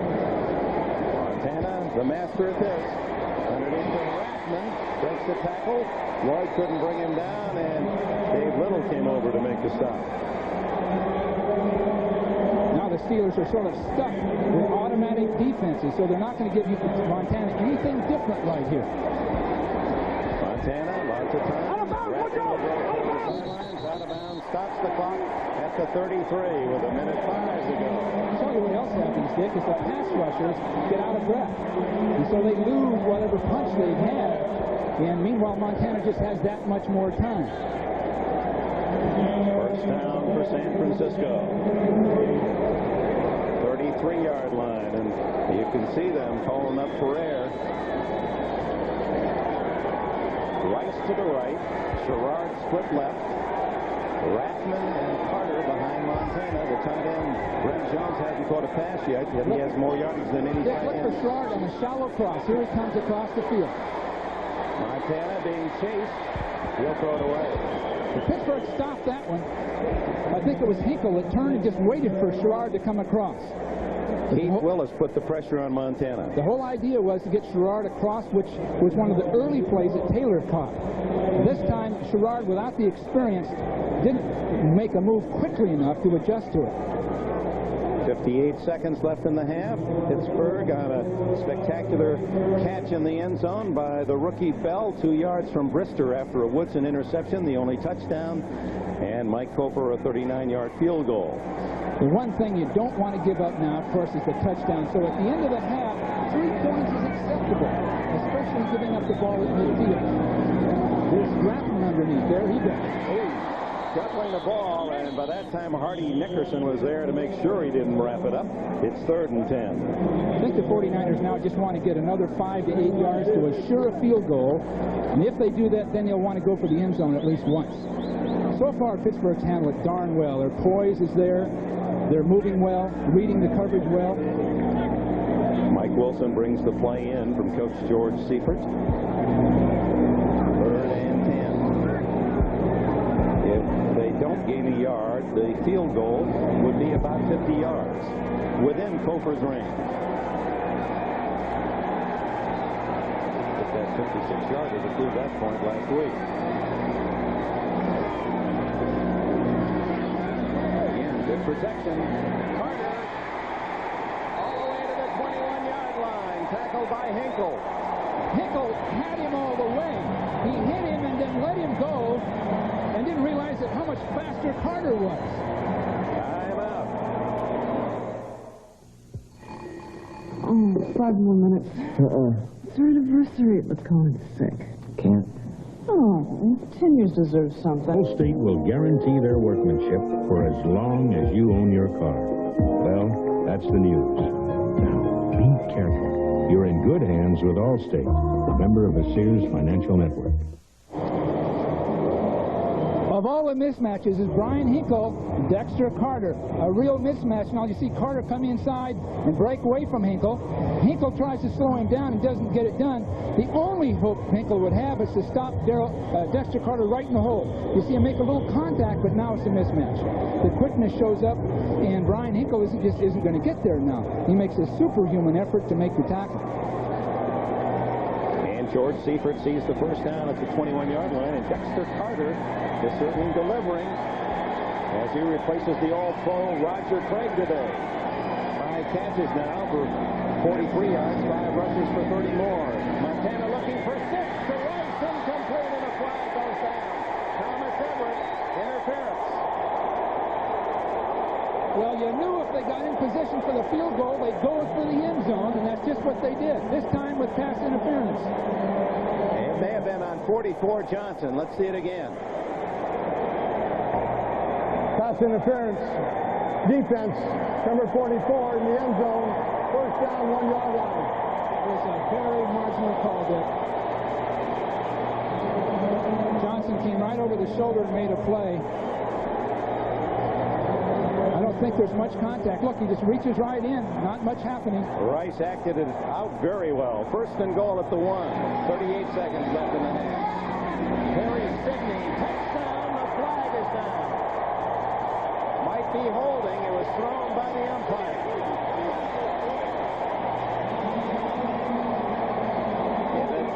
Montana, the master at this. Underneath to Rathman. Breaks the tackle. Lloyd couldn't bring him down, and Dave Little came over to make the stop. Now the Steelers are sort of stuck with automatic defenses, so they're not going to give you Montana anything different right here. Montana, lots of time. Out of bounds, stops the clock at the 33 with a minute 5 to go. I'll tell you what else happens, Dick, is the pass rushers get out of breath. And so they lose whatever punch they've had. And meanwhile, Montana just has that much more time. First down for San Francisco. 33-yard line, and you can see them calling up for air. Rice to the right. Sherrard split left. Rathman and Carter behind Montana. The tight end, Brent Jones, hasn't caught a pass yet. He has more yardage than any tight Look end. for Sherrard on a shallow cross. Here he comes across the field. Montana being chased. He'll throw it away. Pittsburgh stopped that one. I think it was Hinkle that turned and just waited for Sherrard to come across. Keith Willis put the pressure on Montana. The whole idea was to get Sherrard across, which was one of the early plays that Taylor caught. This time, Sherrard, without the experience, didn't make a move quickly enough to adjust to it. 58 seconds left in the half. Pittsburgh on a spectacular catch in the end zone by the rookie Bell, 2 yards from Brister after a Woodson interception, the only touchdown, and Mike Coper a 39-yard field goal. The one thing you don't want to give up now, of course, is the touchdown. So at the end of the half, 3 points is acceptable, especially giving up the ball at midfield. There's Rathman underneath. There he goes. Shuffling the ball, and by that time Hardy Nickerson was there to make sure he didn't wrap it up. It's 3rd and 10. I think the 49ers now just want to get another 5 to 8 yards to assure a field goal, and if they do that, then they'll want to go for the end zone at least once. So far, Pittsburgh's handled it darn well. Their poise is there. They're moving well, reading the coverage well. Mike Wilson brings the play in from Coach George Seifert. 3rd and 10. If they don't gain a yard, the field goal would be about 50 yards within Kofer's range. If that 56-yarder to prove that point last week. Again, good protection. Carter all the way to the 21-yard line. Tackled by Hinkle. Hinkle had him all the way. He hit him and then let him go and didn't realize that how much faster Carter was. Time out. Oh, 5 more minutes. It's our anniversary. Let's call in sick. Can't. Oh, seniors deserve something. Allstate will guarantee their workmanship for as long as you own your car. Well, that's the news. Now, be careful. You're in good hands with Allstate, a member of the Sears Financial Network. Of all the mismatches is Brian Hinkle, Dexter Carter. A real mismatch. Now you see Carter come inside and break away from Hinkle. Hinkle tries to slow him down and doesn't get it done. The only hope Hinkle would have is to stop Dexter Carter right in the hole. You see him make a little contact, but now it's a mismatch. The quickness shows up, and Brian Hinkle isn't going to get there now. He makes a superhuman effort to make the tackle. George Seifert sees the first down at the 21-yard line, and Dexter Carter is certainly delivering as he replaces the all-pro Roger Craig today. 5 catches now for 43 yards, 5 rushes for 30 more. Montana looking for 6 to Rice, incomplete, and a flag goes down. Thomas Everett, interference. Well, you knew if they got in position for the field goal, they'd go for the end zone, and that's just what they did, this time with pass interference. It may have been on 44 Johnson. Let's see it again. Pass interference. Defense, number 44 in the end zone. First down, 1-yard line. It was a very marginal call there. Johnson came right over the shoulder and made a play. I don't think there's much contact. Look, he just reaches right in. Not much happening. Rice acted it out very well. First and goal at the 1. 38 seconds left in the half. Harry Sidney, touchdown. The flag is down. Might be holding. It was thrown by the umpire. If it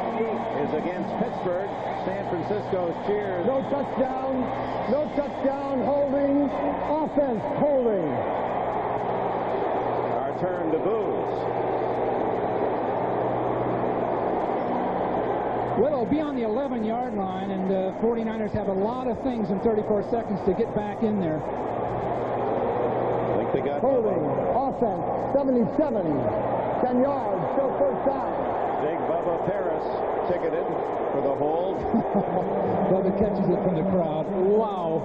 is against Pittsburgh, San Francisco's cheers. No touchdown. No touchdown. Holding. Offense holding. Our turn to booze. Well, it'll be on the 11-yard line, and the 49ers have a lot of things in 34 seconds to get back in there. I think they got holding. Offense 77. 10 yards. Still first down. Big Bubba Paris ticketed for the hold. Bubba catches it from the crowd. Wow.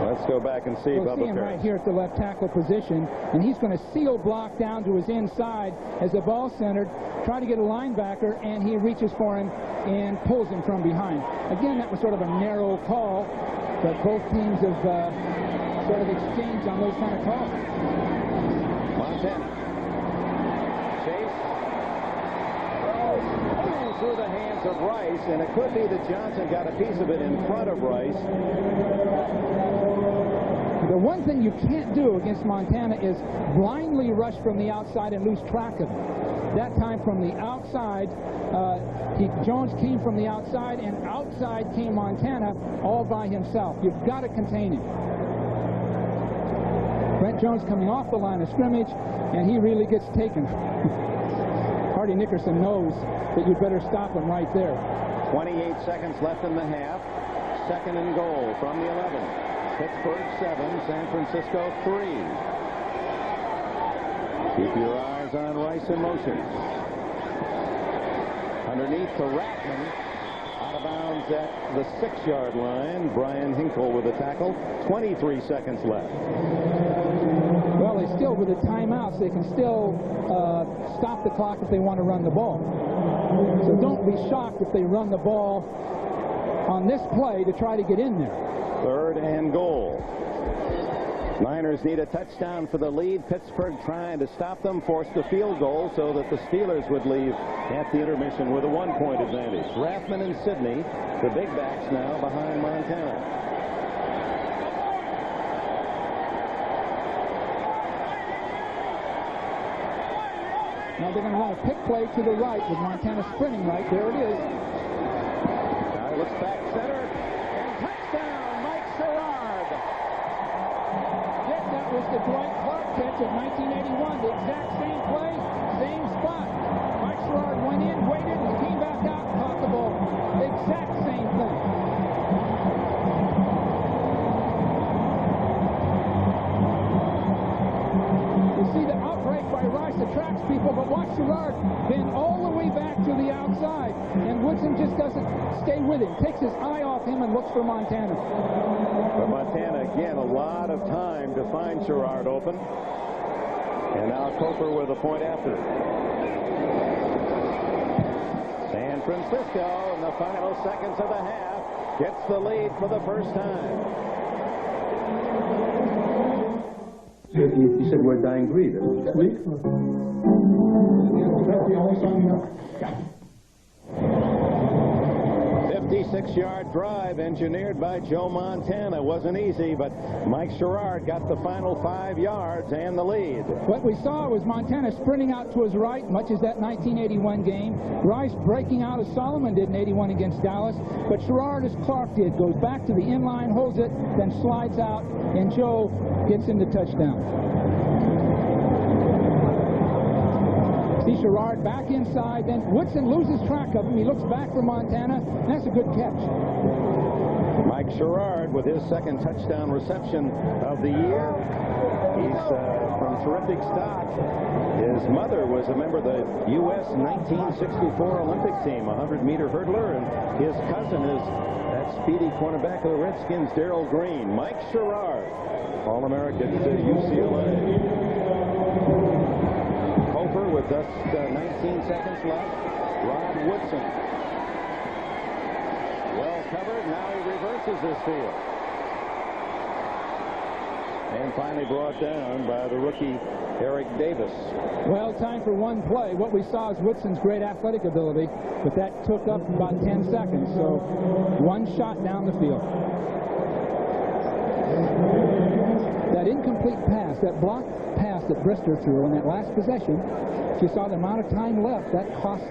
Let's go back and see We'll Bubba see him Paris. right here at the left tackle position, and he's going to seal block down to his inside as the ball centered, try to get a linebacker, and he reaches for him and pulls him from behind. Again, that was sort of a narrow call, but both teams have sort of exchanged on those kind of calls. Montana. Chase. Through the hands of Rice, and it could be that Johnson got a piece of it in front of Rice. The one thing you can't do against Montana is blindly rush from the outside and lose track of him. That time from the outside, Jones came from the outside, and outside came Montana all by himself. You've got to contain him. Brent Jones coming off the line of scrimmage, and he really gets taken. Hardy Nickerson knows that you'd better stop him right there. 28 seconds left in the half. Second and goal from the 11. Pittsburgh 7, San Francisco 3. Keep your eyes on Rice in motion. Underneath to Ratman. Out of bounds at the 6-yard line. Brian Hinkle with a tackle. 23 seconds left. Well, they still, with the timeouts, they can still stop the clock if they want to run the ball. So don't be shocked if they run the ball on this play to try to get in there. Third and goal. Niners need a touchdown for the lead. Pittsburgh trying to stop them, forced the field goal so that the Steelers would leave at the intermission with a 1-point advantage. Rathman and Sidney, the big backs now behind Montana. Now they're going to run a pick play to the right with Montana sprinting right. There it is. Now he looks back center. And touchdown, Mike Sherrard. Yes, that was the Dwight Clark catch of 1981. The exact same play, same spot. Mike Sherrard went in, waited, and came back out and caught the ball. Exact same thing. You see the outbreak by Rice attracts people, but watch Sherrard bend all the way back to the outside, and Woodson just doesn't stay with him, takes his eye off him and looks for Montana. But Montana, again, a lot of time to find Sherrard open. And now Cofer with a point after. San Francisco in the final seconds of the half gets the lead for the first time. You said we're dying breed. 56-yard drive engineered by Joe Montana. Wasn't easy, but Mike Sherrard got the final 5 yards and the lead. What we saw was Montana sprinting out to his right, much as that 1981 game. Rice breaking out as Solomon did in 81 against Dallas. But Sherrard, as Clark did, goes back to the inline, holds it, then slides out, and Joe gets him the touchdown. See Sherrard back inside, then Woodson loses track of him. He looks back for Montana, and that's a good catch. Mike Sherrard with his second touchdown reception of the year. He's from terrific stock. His mother was a member of the U.S. 1964 Olympic team, a 100-meter hurdler, and his cousin is that speedy cornerback of the Redskins, Darrell Green. Mike Sherrard, All-American to UCLA. With just 19 seconds left, Rod Woodson. Well covered. Now he reverses his field. And finally brought down by the rookie Eric Davis. Well, time for one play. What we saw is Woodson's great athletic ability, but that took up about 10 seconds. So one shot down the field. That incomplete pass, that blocked pass that Brister threw in that last possession, you saw the amount of time left. That cost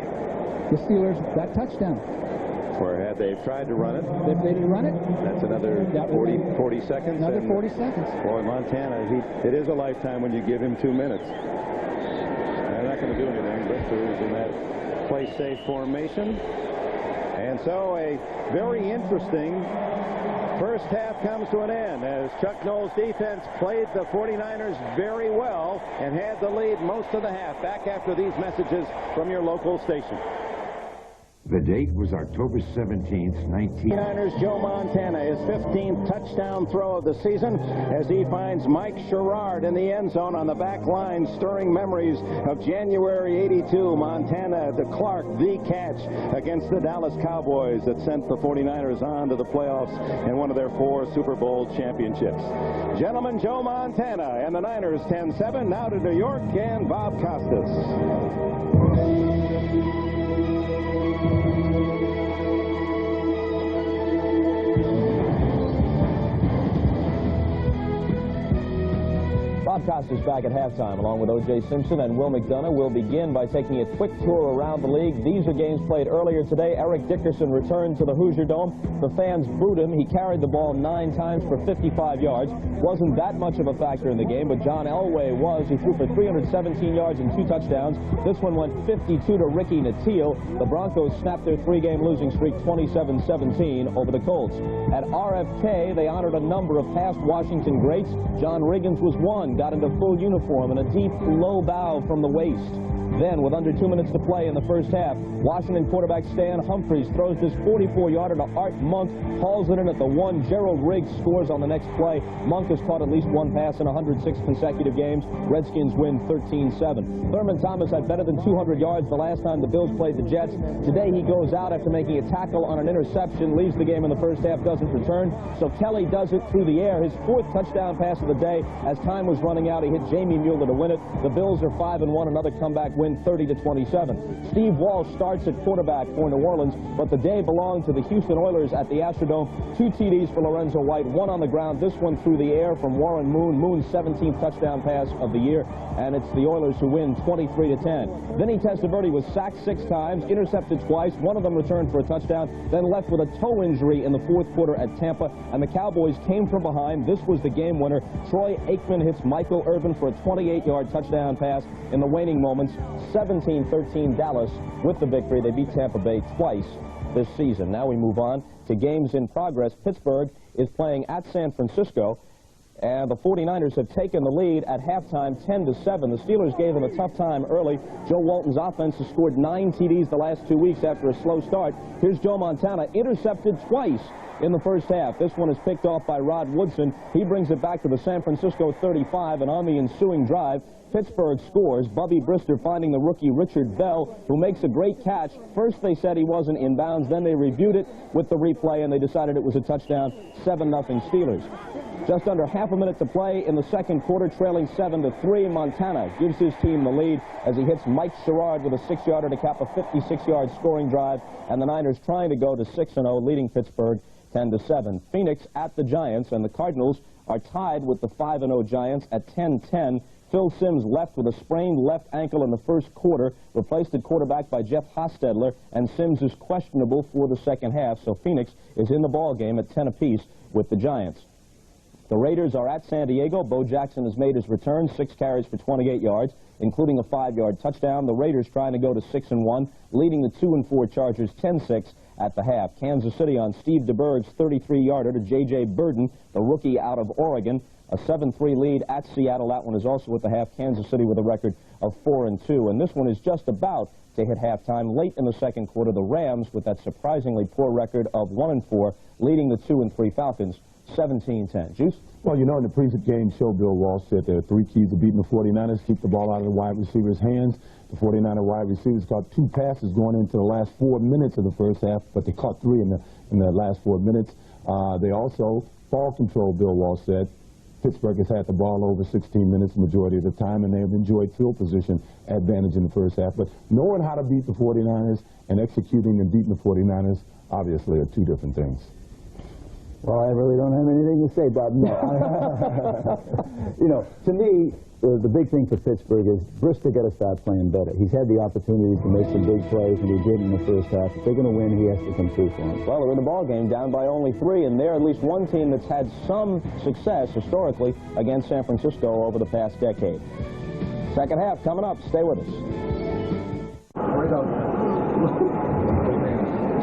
the Steelers that touchdown. Or had they tried to run it? If they didn't run it, that's another 40 seconds. Another 40 seconds. Boy, Montana, it is a lifetime when you give him 2 minutes. They're not going to do anything. Brister is in that play-safe formation. And so a very interesting first half comes to an end as Chuck Noll's defense played the 49ers very well and had the lead most of the half. Back after these messages from your local station. The date was October 17th, 49ers Joe Montana, his 15th touchdown throw of the season as he finds Mike Sherrard in the end zone on the back line, stirring memories of January '82. Montana to Clark, the catch against the Dallas Cowboys that sent the 49ers on to the playoffs and one of their 4 Super Bowl championships. Gentlemen, Joe Montana and the Niners 10-7. Now to New York and Bob Costas. Bob Costas back at halftime along with O.J. Simpson and Will McDonough. Will begin by taking a quick tour around the league. These are games played earlier today. Eric Dickerson returned to the Hoosier Dome. The fans booed him. He carried the ball 9 times for 55 yards. Wasn't that much of a factor in the game, but John Elway was. He threw for 317 yards and 2 touchdowns. This one went 52 to Ricky Nattiel. The Broncos snapped their 3-game losing streak 27-17 over the Colts. At RFK, they honored a number of past Washington greats. John Riggins was one. Got into full uniform and a deep, low bow from the waist. Then, with under 2 minutes to play in the first half, Washington quarterback Stan Humphries throws this 44-yarder to Art Monk, hauls it in at the 1. Gerald Riggs scores on the next play. Monk has caught at least 1 pass in 106 consecutive games. Redskins win 13-7. Thurman Thomas had better than 200 yards the last time the Bills played the Jets. Today he goes out after making a tackle on an interception, leaves the game in the first half, doesn't return. So Kelly does it through the air, his 4th touchdown pass of the day as time was running running out. He hit Jamie Mueller to win it. The Bills are 5-1, another comeback win, 30-27. Steve Walsh starts at quarterback for New Orleans, but the day belonged to the Houston Oilers at the Astrodome. 2 TDs for Lorenzo White, 1 on the ground, this one through the air from Warren Moon. Moon's 17th touchdown pass of the year, and it's the Oilers who win 23-10. Vinny Testaverde was sacked 6 times, intercepted twice, 1 of them returned for a touchdown, then left with a toe injury in the 4th quarter at Tampa, and the Cowboys came from behind. This was the game winner. Troy Aikman hits Michael Irvin for a 28-yard touchdown pass in the waning moments. 17-13 Dallas with the victory. They beat Tampa Bay twice this season. Now we move on to games in progress. Pittsburgh is playing at San Francisco, and the 49ers have taken the lead at halftime 10-7. The Steelers gave them a tough time early. Joe Walton's offense has scored 9 TDs the last 2 weeks after a slow start. Here's Joe Montana, intercepted twice in the first half. This one is picked off by Rod Woodson. He brings it back to the San Francisco 35, and on the ensuing drive, Pittsburgh scores. Bubby Brister finding the rookie Richard Bell, who makes a great catch. First they said he wasn't in bounds, then they reviewed it with the replay, and they decided it was a touchdown. 7-0 Steelers. Just under half a minute to play in the second quarter, trailing 7-3. Montana gives his team the lead as he hits Mike Sherrard with a 6-yarder to cap a 56-yard scoring drive, and the Niners trying to go to 6-0, leading Pittsburgh 10-7. Phoenix at the Giants, and the Cardinals are tied with the 5-0 Giants at 10-10. Phil Simms left with a sprained left ankle in the first quarter, replaced at quarterback by Jeff Hostetler, and Simms is questionable for the second half, so Phoenix is in the ball game at 10 apiece with the Giants. The Raiders are at San Diego. Bo Jackson has made his return, 6 carries for 28 yards, including a 5-yard touchdown. The Raiders trying to go to 6-1, leading the 2-4 Chargers 10-6 at the half. Kansas City on Steve DeBerg's 33-yarder to J.J. Burden, the rookie out of Oregon. A 7-3 lead at Seattle. That one is also at the half. Kansas City with a record of 4-2. And this one is just about to hit halftime. Late in the second quarter, the Rams, with that surprisingly poor record of 1-4, leading the 2-3 Falcons 17-10. Juice? Well, you know, in the pre-game show, Bill Walsh said there are 3 keys to beating the 49ers. Keep the ball out of the wide receivers' hands. The 49er wide receivers caught 2 passes going into the last 4 minutes of the first half, but they caught 3 in the last 4 minutes. They also ball control, Bill Walsh said. Pittsburgh has had the ball over 16 minutes the majority of the time, and they have enjoyed field position advantage in the first half. But knowing how to beat the 49ers and executing and beating the 49ers obviously are 2 different things. Well, I really don't have anything to say, Bob. No. You know, to me, the big thing for Pittsburgh is Brister got to start playing better. He's had the opportunity to make some big plays, and he did in the first half. If they're going to win, he has to come through for them. Well, they're in the ball game down by only 3, and they're at least one team that's had some success historically against San Francisco over the past decade. Second half coming up. Stay with us.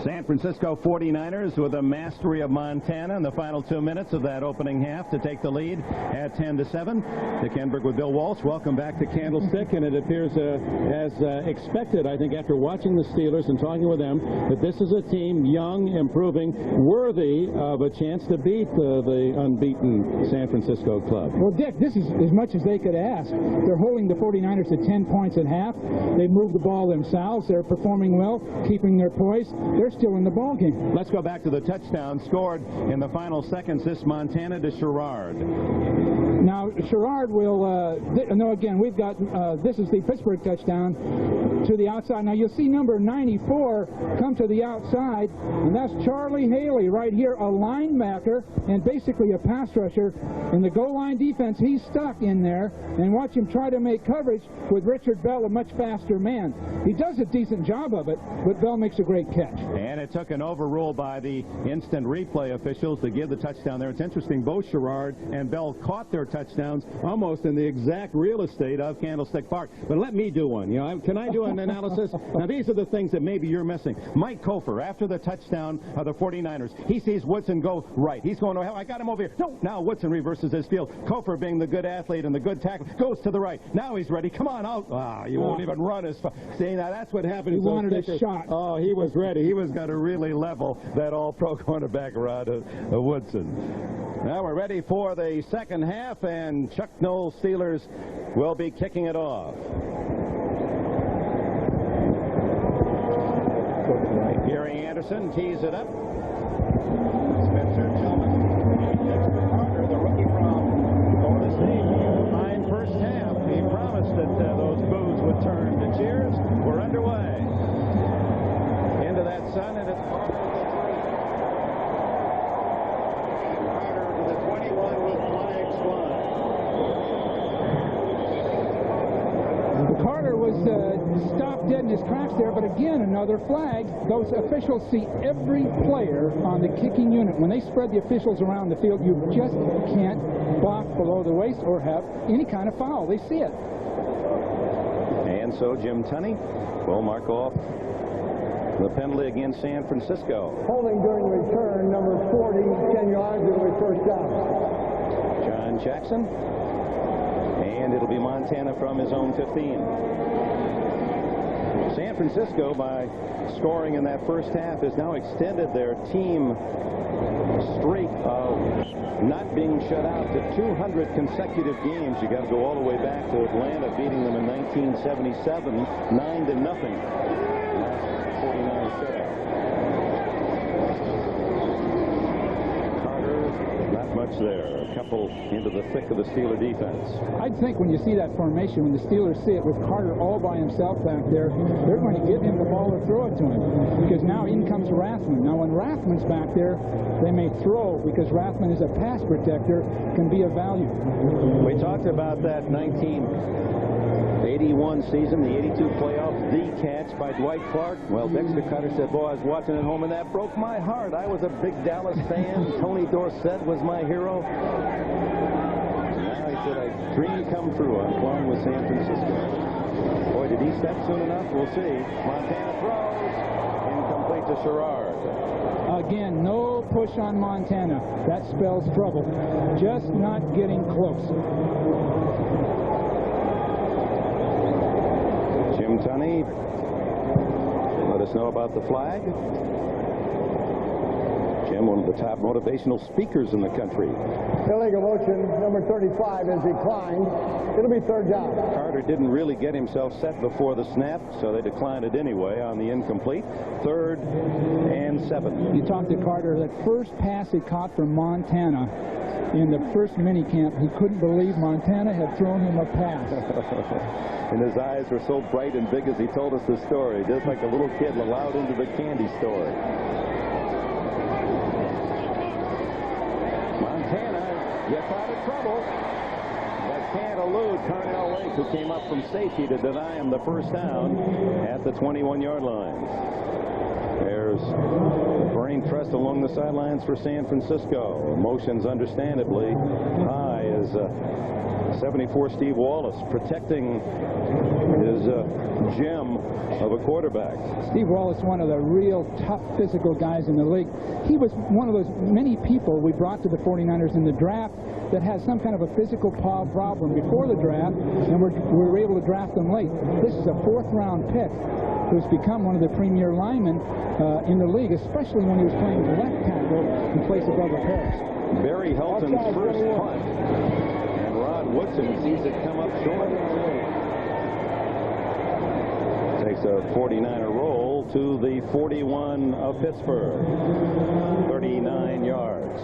San Francisco 49ers with a mastery of Montana in the final 2 minutes of that opening half to take the lead at 10-7. Dick Enberg with Bill Walsh. Welcome back to Candlestick, and it appears as expected, I think, after watching the Steelers and talking with them, that this is a team young, improving, worthy of a chance to beat the unbeaten San Francisco club. Well, Dick, this is as much as they could ask. They're holding the 49ers to 10 points at half. They moved the ball themselves. They're performing well, keeping their poise. They're still in the ball game. Let's go back to the touchdown scored in the final seconds. This Montana to Sherrard. Now, Sherrard will, no, again, we've got, this is the Pittsburgh touchdown to the outside. Now, you'll see number 94 come to the outside, and that's Charlie Haley right here, a linebacker and basically a pass rusher. In the goal line defense, he's stuck in there, and watch him try to make coverage with Richard Bell, a much faster man. He does a decent job of it, but Bell makes a great catch. And it took an overrule by the instant replay officials to give the touchdown there. It's interesting, both Sherrard and Bell caught their touchdowns almost in the exact real estate of Candlestick Park. But let me do one. You know, can I do an analysis? Now, these are the things that maybe you're missing. Mike Kofer, after the touchdown of the 49ers, he sees Woodson go right. He's going, oh, I got him over here. No, now Woodson reverses his field. Kofer, being the good athlete and the good tackle, goes to the right. Now he's ready. Come on out. You won't even run as far. See, now that's what happened. He wanted a shot. Oh, he was ready. He was going to really level that all-pro cornerback around Woodson. Now we're ready for the second half, and Chuck Noll's Steelers will be kicking it off. Gary Anderson tees it up. Spencer Tillman, Dexter Carter, the rookie from Florida State, finds was stopped dead in his tracks there, but again, another flag. Those officials see every player on the kicking unit. When they spread the officials around the field, you just can't block below the waist or have any kind of foul. They see it. And so Jim Tunney will mark off the penalty against San Francisco. Holding during return, number 40, 10 yards, it'll be first down. John Jackson. And it'll be Montana from his own 15. San Francisco, by scoring in that first half, has now extended their team streak of not being shut out to 200 consecutive games. You got to go all the way back to Atlanta beating them in 1977, 9-0. 49 shutout. Carter, not much there. A couple into the thick of the Steeler defense. I'd think when you see that formation, when the Steelers see it with Carter all by himself back there, they're going to give him the ball or throw it to him. Because now in comes Rathman. Now when Rathman's back there, they may throw because Rathman is a pass protector, can be of value. We talked about that 1981 season, the 82 playoffs, the catch by Dwight Clark. Well, Dexter Cutter said, boy, I was watching at home and that broke my heart. I was a big Dallas fan. Tony Dorsett was my hero. Now he said, a dream come true. I'm playing with San Francisco. Boy, did he step soon enough? We'll see. Montana throws. Incomplete to Sherrard. Again, no push on Montana. That spells trouble. Just not getting close. Jim Tunney, let us know about the flag. Jim, one of the top motivational speakers in the country. Illegal motion, number 35 is declined. It'll be third down. Carter didn't really get himself set before the snap, so they declined it anyway on the incomplete. 3rd and 7. You talked to Carter, that first pass he caught from Montana in the first minicamp, he couldn't believe Montana had thrown him a pass. And his eyes were so bright and big as he told us the story, just like a little kid allowed into the candy store. Montana gets out of trouble, but can't elude Carnell Lake, who came up from safety to deny him the first down at the 21-yard line. There's brain trust along the sidelines for San Francisco. Emotions understandably high as 74 Steve Wallace protecting his gem of a quarterback. Steve Wallace, one of the real tough physical guys in the league. He was one of those many people we brought to the 49ers in the draft that has some kind of a physical problem before the draft, and we were able to draft them late. This is a 4th-round pick who's become one of the premier linemen in the league, especially when he was playing left tackle in place of Bubba Harris. Barry Helton's first punt, and Rod Woodson sees it come up short. Takes a 49er roll to the 41 of Pittsburgh. 39 yards.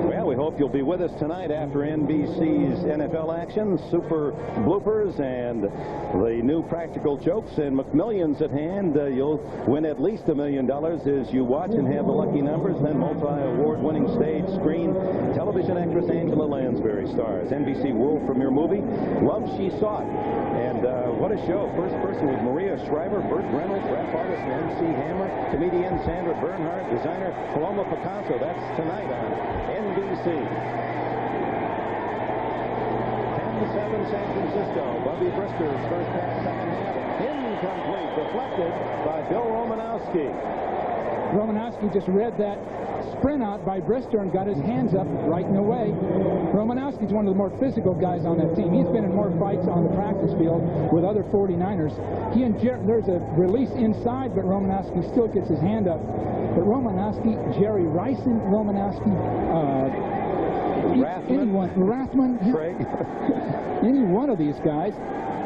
Well, we hope you'll be with us tonight after NBC's NFL action, super bloopers, and the new practical jokes and McMillions at hand. You'll win at least $1 million as you watch and have the lucky numbers. Then multi-award-winning stage, screen, television actress Angela Lansbury stars. NBC world premiere movie, Love She Sought. And what a show. First person was Maria Shriver, Burt Reynolds, rap artist MC Hammer, comedian Sandra Bernhardt, designer Paloma Picasso. That's tonight on NBC. 10-7 San Francisco. Bubby Brister's first pass, second half. Incomplete. Deflected by Bill Romanowski. Romanowski just read that sprint out by Brister and got his hands up right in the way. Romanowski's one of the more physical guys on that team. He's been in more fights on the practice field with other 49ers. There's a release inside, but Romanowski still gets his hand up. But Romanowski, Jerry Ricin, Romanowski, Rathman, any one of these guys.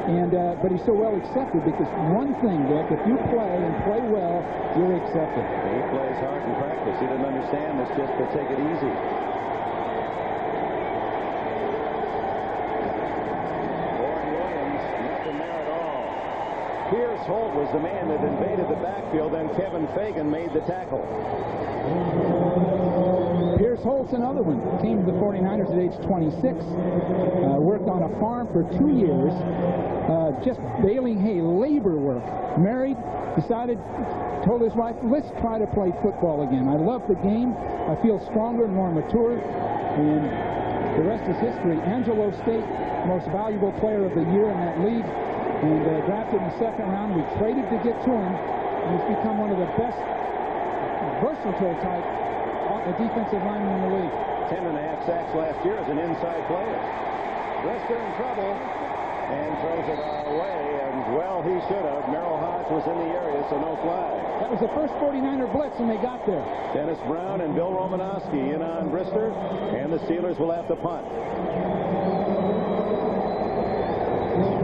And but he's so well accepted because one thing, Dick, if you play and play well, you're accepted. He plays hard in practice. He didn't understand this just to take it easy. Gordon Williams, nothing there at all. Pierce Holt was the man that invaded the backfield, and Kevin Fagan made the tackle. Pierce Holt's another one. Came to the 49ers at age 26. Worked on a farm for 2 years. Just baling hay, labor work. Married, decided, told his wife, let's try to play football again. I love the game. I feel stronger and more mature. And the rest is history. Angelo State, most valuable player of the year in that league. And drafted in the second round. We traded to get to him. And he's become one of the best versatile type defensive lineman in the league. 10.5 sacks last year as an inside player. Brister in trouble and throws it our way, and well, he should have. Merrill Hodge was in the area, so no flag. That was the first 49er blitz, and they got there. Dennis Brown and Bill Romanowski in on Brister, and the Steelers will have to punt.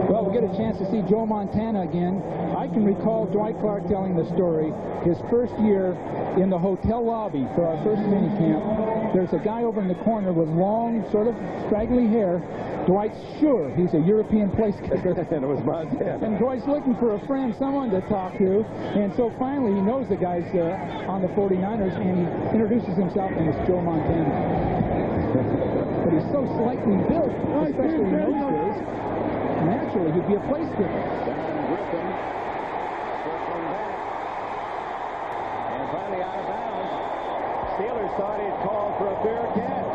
Well, we'll get a chance to see Joe Montana again. I can recall Dwight Clark telling the story. His first year in the hotel lobby for our first minicamp, there's a guy over in the corner with long, sort of straggly hair. Dwight's sure he's a European place kicker. And it was Montana. And Dwight's looking for a friend, someone to talk to. And so finally he knows the guy's on the 49ers, and he introduces himself, and it's Joe Montana. But he's so slightly built, especially in those days. Naturally, he'd be a place kicker. Don Griffin circling back. And finally out of bounds. Steelers thought he'd called for a fair catch.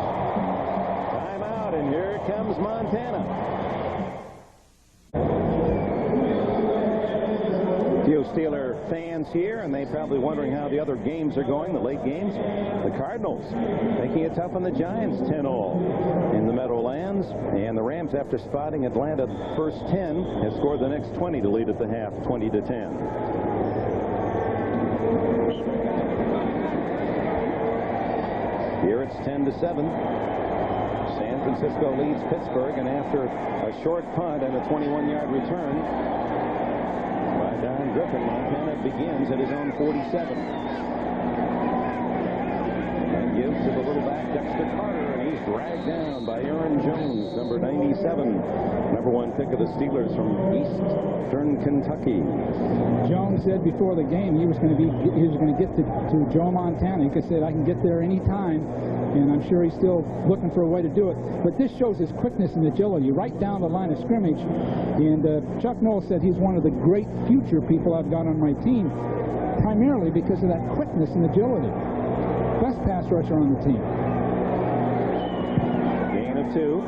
Timeout, and here comes Montana. Few Steeler fans here, and they're probably wondering how the other games are going, the late games. The Cardinals making it tough on the Giants, 10-0 in the Meadowlands. And the Rams, after spotting Atlanta the first 10, have scored the next 20 to lead at the half, 20-10. Here it's 10-7. San Francisco leads Pittsburgh, and after a short punt and a 21-yard return by Don Griffin, Montana begins at his own 47. And gives to the little back, Dexter Carter, and he's dragged down by Aaron Jones, number 97, number 1 pick of the Steelers from Eastern Kentucky. Jones said before the game he was going to get to Joe Montana. He said, I can get there any time, and I'm sure he's still looking for a way to do it. But this shows his quickness and agility right down the line of scrimmage. And Chuck Noll said he's one of the great future people I've got on my team, primarily because of that quickness and agility. Best pass rusher on the team. Gain of 2.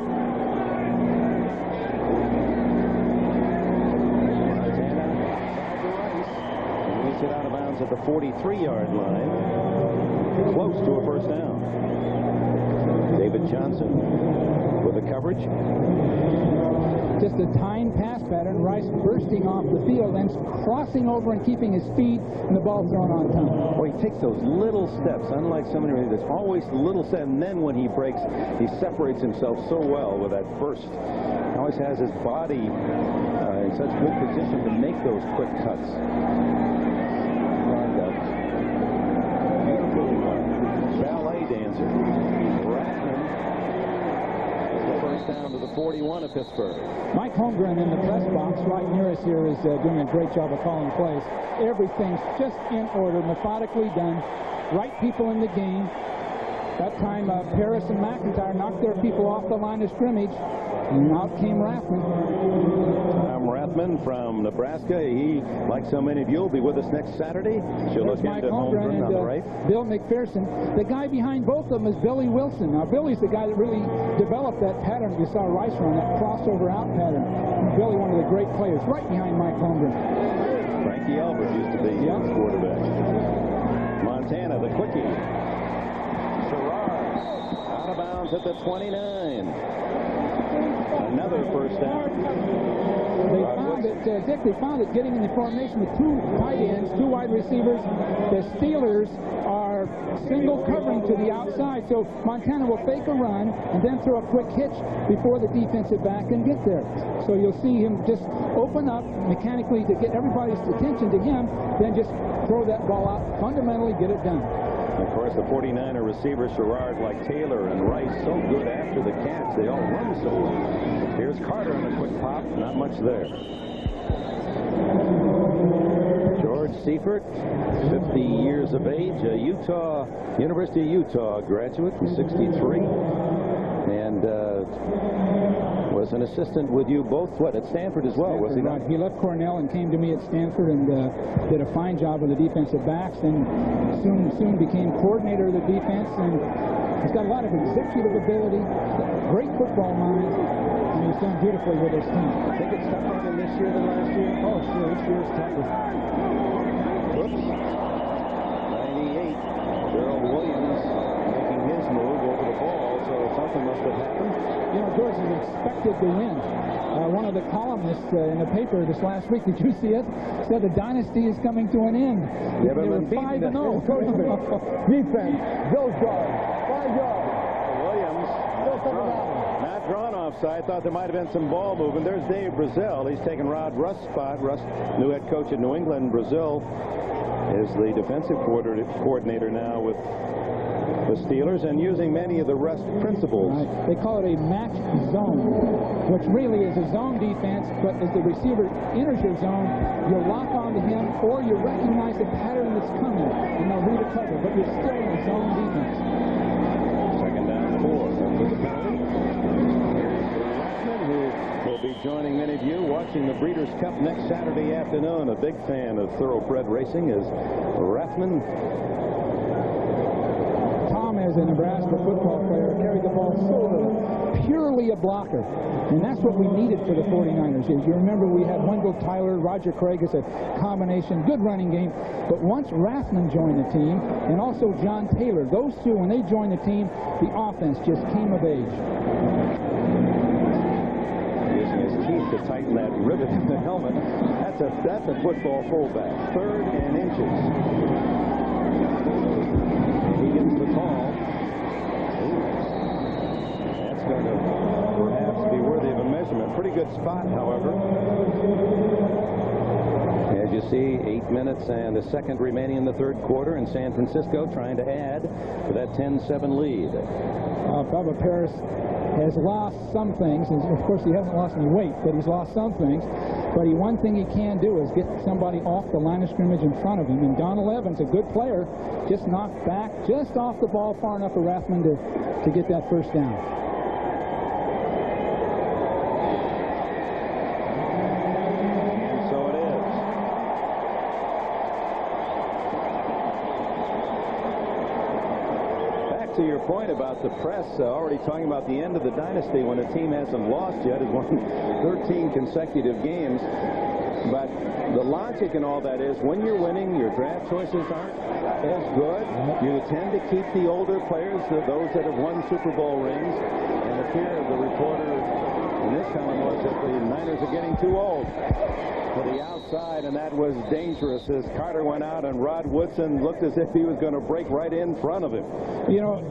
Montana side to Rice. And he's hit out of bounds at the 43-yard line. Close to a first down. David Johnson with the coverage. Just a timed pass pattern. Rice bursting off the field and crossing over and keeping his speed, and the ball thrown on time. Well, he takes those little steps, unlike somebody that's always little step, and then when he breaks, he separates himself so well with that burst. He always has his body in such good position to make those quick cuts. Beautiful ballet dancer. Down to the 41 of Pittsburgh. Mike Holmgren in the press box right near us here is doing a great job of calling plays. Everything's just in order, methodically done. Right people in the game. That time Paris and McIntyre knocked their people off the line of scrimmage, and out came Rathman. Tom Rathman from Nebraska. He, like so many of you, will be with us next Saturday. She'll look into Holmgren on the right. Bill McPherson. The guy behind both of them is Billy Wilson. Now, Billy's the guy that really developed that pattern you saw Rice run, that crossover out pattern. Billy, one of the great players, right behind Mike Holmgren. Frankie Albert used to be his quarterback. Montana, the quickie. Sherrard out of bounds at the 29. Another first down. They found it, Dick, they found it getting in the formation with 2 tight ends, 2 wide receivers. The Steelers are single covering to the outside, so Montana will fake a run and then throw a quick hitch before the defensive back can get there. So you'll see him just open up mechanically to get everybody's attention to him, then just throw that ball out, fundamentally get it done. Of course, the 49er receivers, Sherrard, like Taylor and Rice, so good after the catch. They all run so well. Here's Carter on a quick pop. Not much there. George Seifert, 50 years of age, a University of Utah graduate in '63, and was an assistant with you both, at Stanford as well, was he not? Right. He left Cornell and came to me at Stanford and did a fine job with the defensive backs, and soon became coordinator of the defense, and he's got a lot of executive ability, great football mind, and he's done beautifully with his team. I think it's tougher on him this year than last year. Oh, sure, this year's tougher. Whoops. 98. Darrell Williams making his move over the ball, so something must have happened. You know, George is expected to win. One of the columnists in the paper this last week, did you see it? Said the dynasty is coming to an end. They were 5-0. Defense, Bill's guard, 5 yards. Williams not drawn offside. Thought there might have been some ball movement. There's Dave Brazil. He's taken Rod Rust's spot. Rust, new head coach at New England. Brazil is the defensive coordinator now with the Steelers, and using many of the Rust principles. Right. They call it a match zone, which really is a zone defense, but as the receiver enters your zone, you lock onto him, or you recognize the pattern that's coming, and they'll read a cover, but you're still in zone defense. Second down, 4. With the penalty. Rathman, who will be joining many of you watching the Breeders' Cup next Saturday afternoon. A big fan of thoroughbred racing is Rathman. As a Nebraska football player, carried the ball so little, purely a blocker, and that's what we needed for the 49ers. As you remember, we had Wendell Tyler, Roger Craig as a combination, good running game, but once Rathman joined the team, and also John Taylor, those two, when they joined the team, the offense just came of age. Using his teeth to tighten that rivet in the helmet. That's a football fullback. 3rd and inches. He gets the call. That's going to perhaps be worthy of a measurement. Pretty good spot, however. As you see, 8 minutes and a second remaining in the 3rd quarter, and San Francisco trying to add to that 10-7 lead. Bubba Paris has lost some things, and of course he hasn't lost any weight, but he's lost some things. But one thing he can do is get somebody off the line of scrimmage in front of him. And Donald Evans, a good player, just knocked back just off the ball far enough for Rathman to get that first down. And so it is. Back to your point about the press, already talking about the end of the dynasty when a team hasn't lost yet, has won 13 consecutive games. But the logic in all that is when you're winning, your draft choices aren't as good. You tend to keep the older players, those that have won Super Bowl rings. And the fear of the reporter in this column was that the Niners are getting too old to the outside, and that was dangerous as Carter went out and Rod Woodson looked as if he was going to break right in front of him. You know,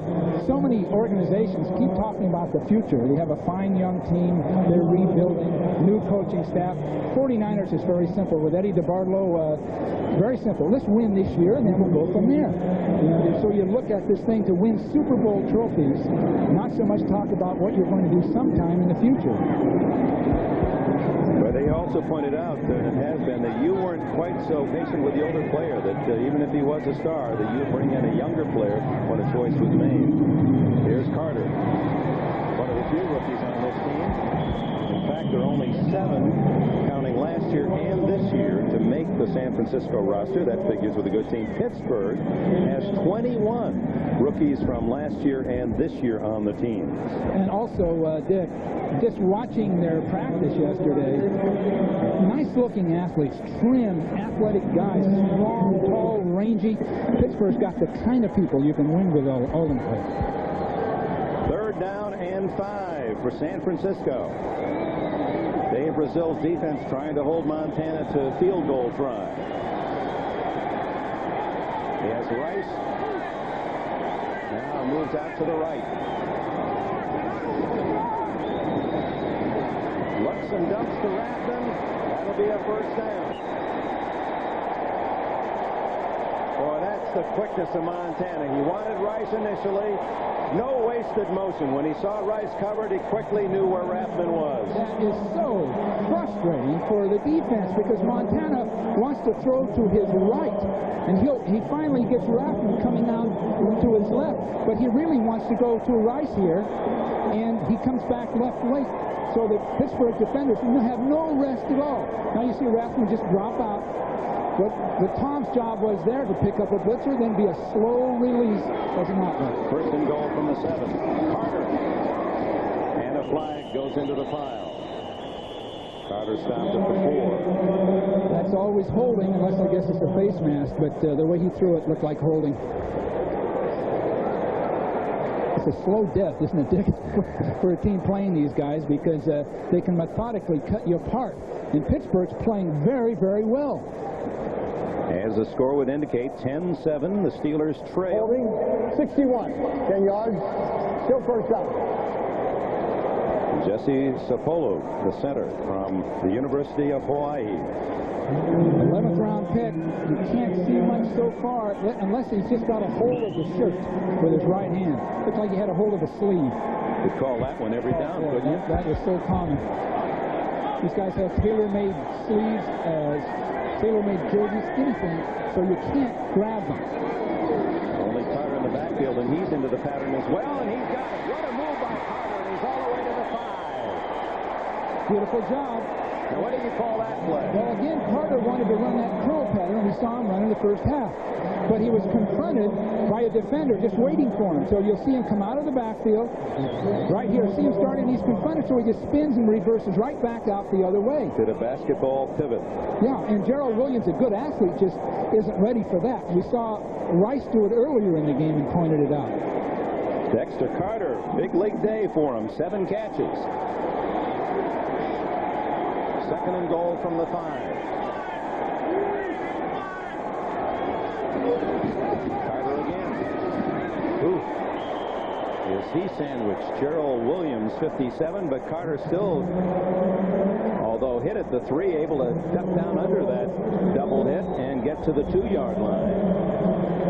so many organizations keep talking about the future. They have a fine young team. They're rebuilding, new coaching staff. 49ers is very simple. With Eddie DeBartolo, very simple. Let's win this year, and then we'll go from there. You know, so you look at this thing to win Super Bowl trophies, not so much talk about what you're going to do sometime in the future. But they also pointed out that it has been that you weren't quite so patient with the older player, that even if he was a star, that you bring in a younger player when a choice was made. Here's Carter, one of the few rookies on this team. In fact, there are only 7, counting last year and this year, to make the San Francisco roster. That figures with a good team. Pittsburgh has 21 rookies from last year and this year on the team. And also, Dick, just watching their practice yesterday, nice-looking athletes, trim, athletic guys, strong, tall, rangy. Pittsburgh's got the kind of people you can win with Olympic. 3rd down and 5 for San Francisco. Dave Brazil's defense trying to hold Montana to field goal try. He has Rice. Now moves out to the right. Looks and dumps to Rathman. That'll be a first down. Boy, that's the quickness of Montana. He wanted Rice initially. No wasted motion. When he saw Rice covered, he quickly knew where Rathman was. That is so frustrating for the defense because Montana wants to throw to his right. And he finally gets Rathman coming out to his left. But he really wants to go to Rice here. And he comes back left late. So the Pittsburgh defenders have no rest at all. Now you see Rathman just drop out. But Tom's job was there to pick up a blitzer, then be a slow release as an outlet. First and goal from the 7. Carter. And a flag goes into the pile. Carter stopped at the 4. That's always holding, unless I guess it's a face mask, but the way he threw it looked like holding. It's a slow death, isn't it, Dick, for a team playing these guys, because they can methodically cut you apart. And Pittsburgh's playing very, very well. As the score would indicate, 10-7, the Steelers trail. Holding 61, 10 yards, still first down. Jesse Sapolo, the center from the University of Hawaii. 11th round pick. You can't see much so far unless he's just got a hold of the shirt with his right hand. Looks like he had a hold of a sleeve. Could call that one every down, couldn't you? That is so common. These guys have tailor-made sleeves, tailor-made jerseys, anything, so you can't grab them. Only Carter in the backfield, and he's into the pattern as well, and he's got it. What a move by Carter, and he's all the way to the 5. Beautiful job. Now, what do you call that play? Well, again, Carter wanted to run that curl pattern. We saw him run in the first half. But he was confronted by a defender just waiting for him. So you'll see him come out of the backfield. Right here, see him starting, he's confronted, so he just spins and reverses right back out the other way. Did a basketball pivot. Yeah, and Gerald Williams, a good athlete, just isn't ready for that. We saw Rice do it earlier in the game and pointed it out. Dexter Carter, big league day for him, 7 catches. Second and goal from the 5. Carter again. Ooh. Is he sandwiched? Gerald Williams, 57, but Carter still, although hit at the 3, able to duck down under that double hit and get to the 2-yard line.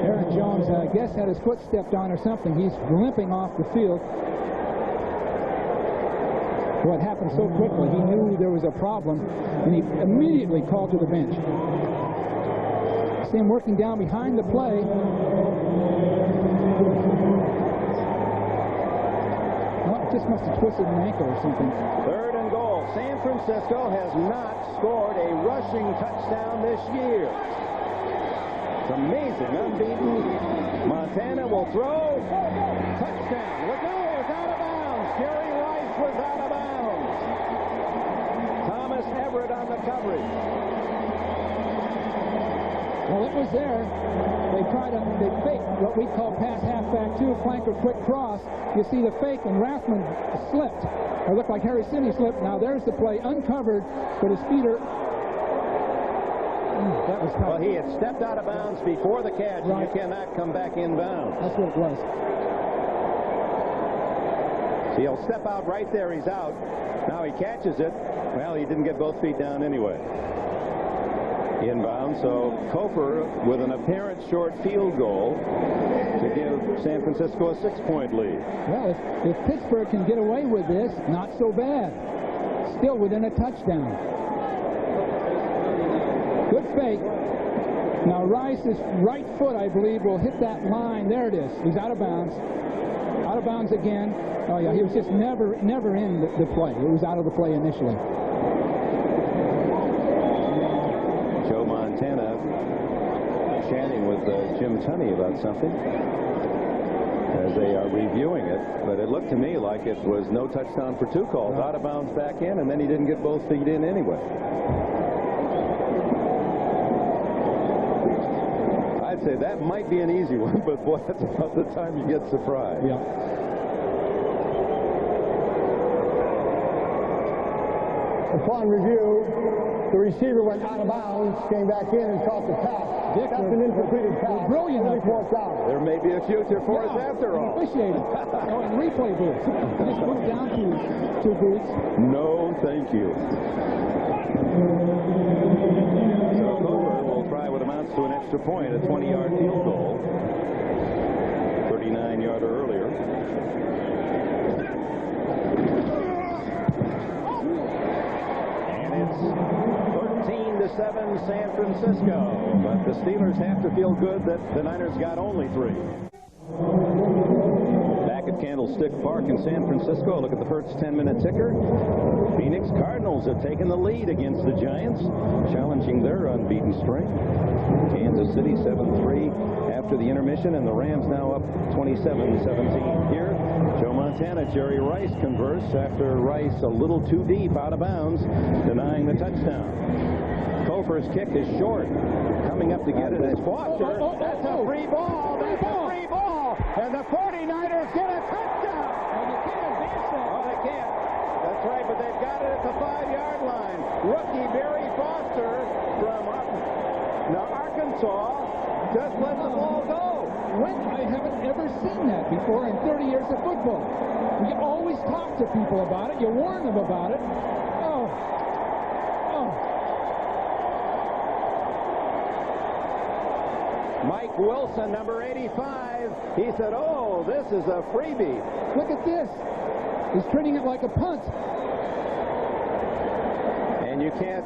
Aaron Jones, I guess, had his foot stepped on or something. He's limping off the field. Well, it happened so quickly. He knew there was a problem, and he immediately called to the bench. See him working down behind the play. Well, just must have twisted an ankle or something. Third and goal. San Francisco has not scored a rushing touchdown this year. It's amazing, unbeaten. Montana will throw. Touchdown. Look out, it's out of bounds. Jerry Rice was out of bounds. Thomas Everett on the coverage. Well, it was there. They fake what we call pass halfback 2, flanker quick cross. You see the fake, and Rathman slipped. It looked like Harry Sidney slipped. Now there's the play, uncovered, but his feet are... That was tough. Well, he had stepped out of bounds before the catch, right. And you cannot come back inbounds. That's what it was. So he'll step out right there. He's out. Now he catches it. Well, he didn't get both feet down anyway. Inbound, so Koper with an apparent short field goal to give San Francisco a 6-point lead. Well, if Pittsburgh can get away with this, not so bad. Still within a touchdown. Good fake. Now Rice's right foot, I believe, will hit that line. There it is. He's out of bounds. Out of bounds again. Oh, yeah, he was just never in the play. It was out of the play initially. Joe Montana chatting with Jim Tunney about something as they are reviewing it, but it looked to me like it was no touchdown for 2 calls. Out of bounds back in, and then he didn't get both feet in anyway. I'd say that might be an easy one, but boy, that's about the time you get surprised. Yeah. Upon review, the receiver went out of bounds, came back in and caught the pass. That's an incompleted pass. Brilliant. There may be a future for us after all. Appreciate it. In replay booth. Just look down to two boots? No, thank you. So Koper will try what amounts to an extra point, a 20-yard field goal. 39-yarder earlier. And it's 13-7 San Francisco. But the Steelers have to feel good that the Niners got only 3. Back at Candlestick Park in San Francisco, look at the first 10-minute ticker. Phoenix Cardinals have taken the lead against the Giants, challenging their unbeaten streak. Kansas City 7-3 after the intermission, and the Rams now up 27-17. Here, Joe Montana, Jerry Rice converse after Rice a little too deep out of bounds, denying the touchdown. Koper's kick is short. Coming up to get it is Foster. That's a free ball. That's a free ball. And the 49ers get a touchdown. Oh, you can't advance that. Oh, they can't. That's right, but they've got it at the 5-yard line. Rookie Barry Foster from Arkansas just let the ball go. I haven't ever seen that before in 30 years of football. You always talk to people about it. You warn them about it. Mike Wilson, number 85, he said, oh, this is a freebie. Look at this. He's treating it like a punt. And you can't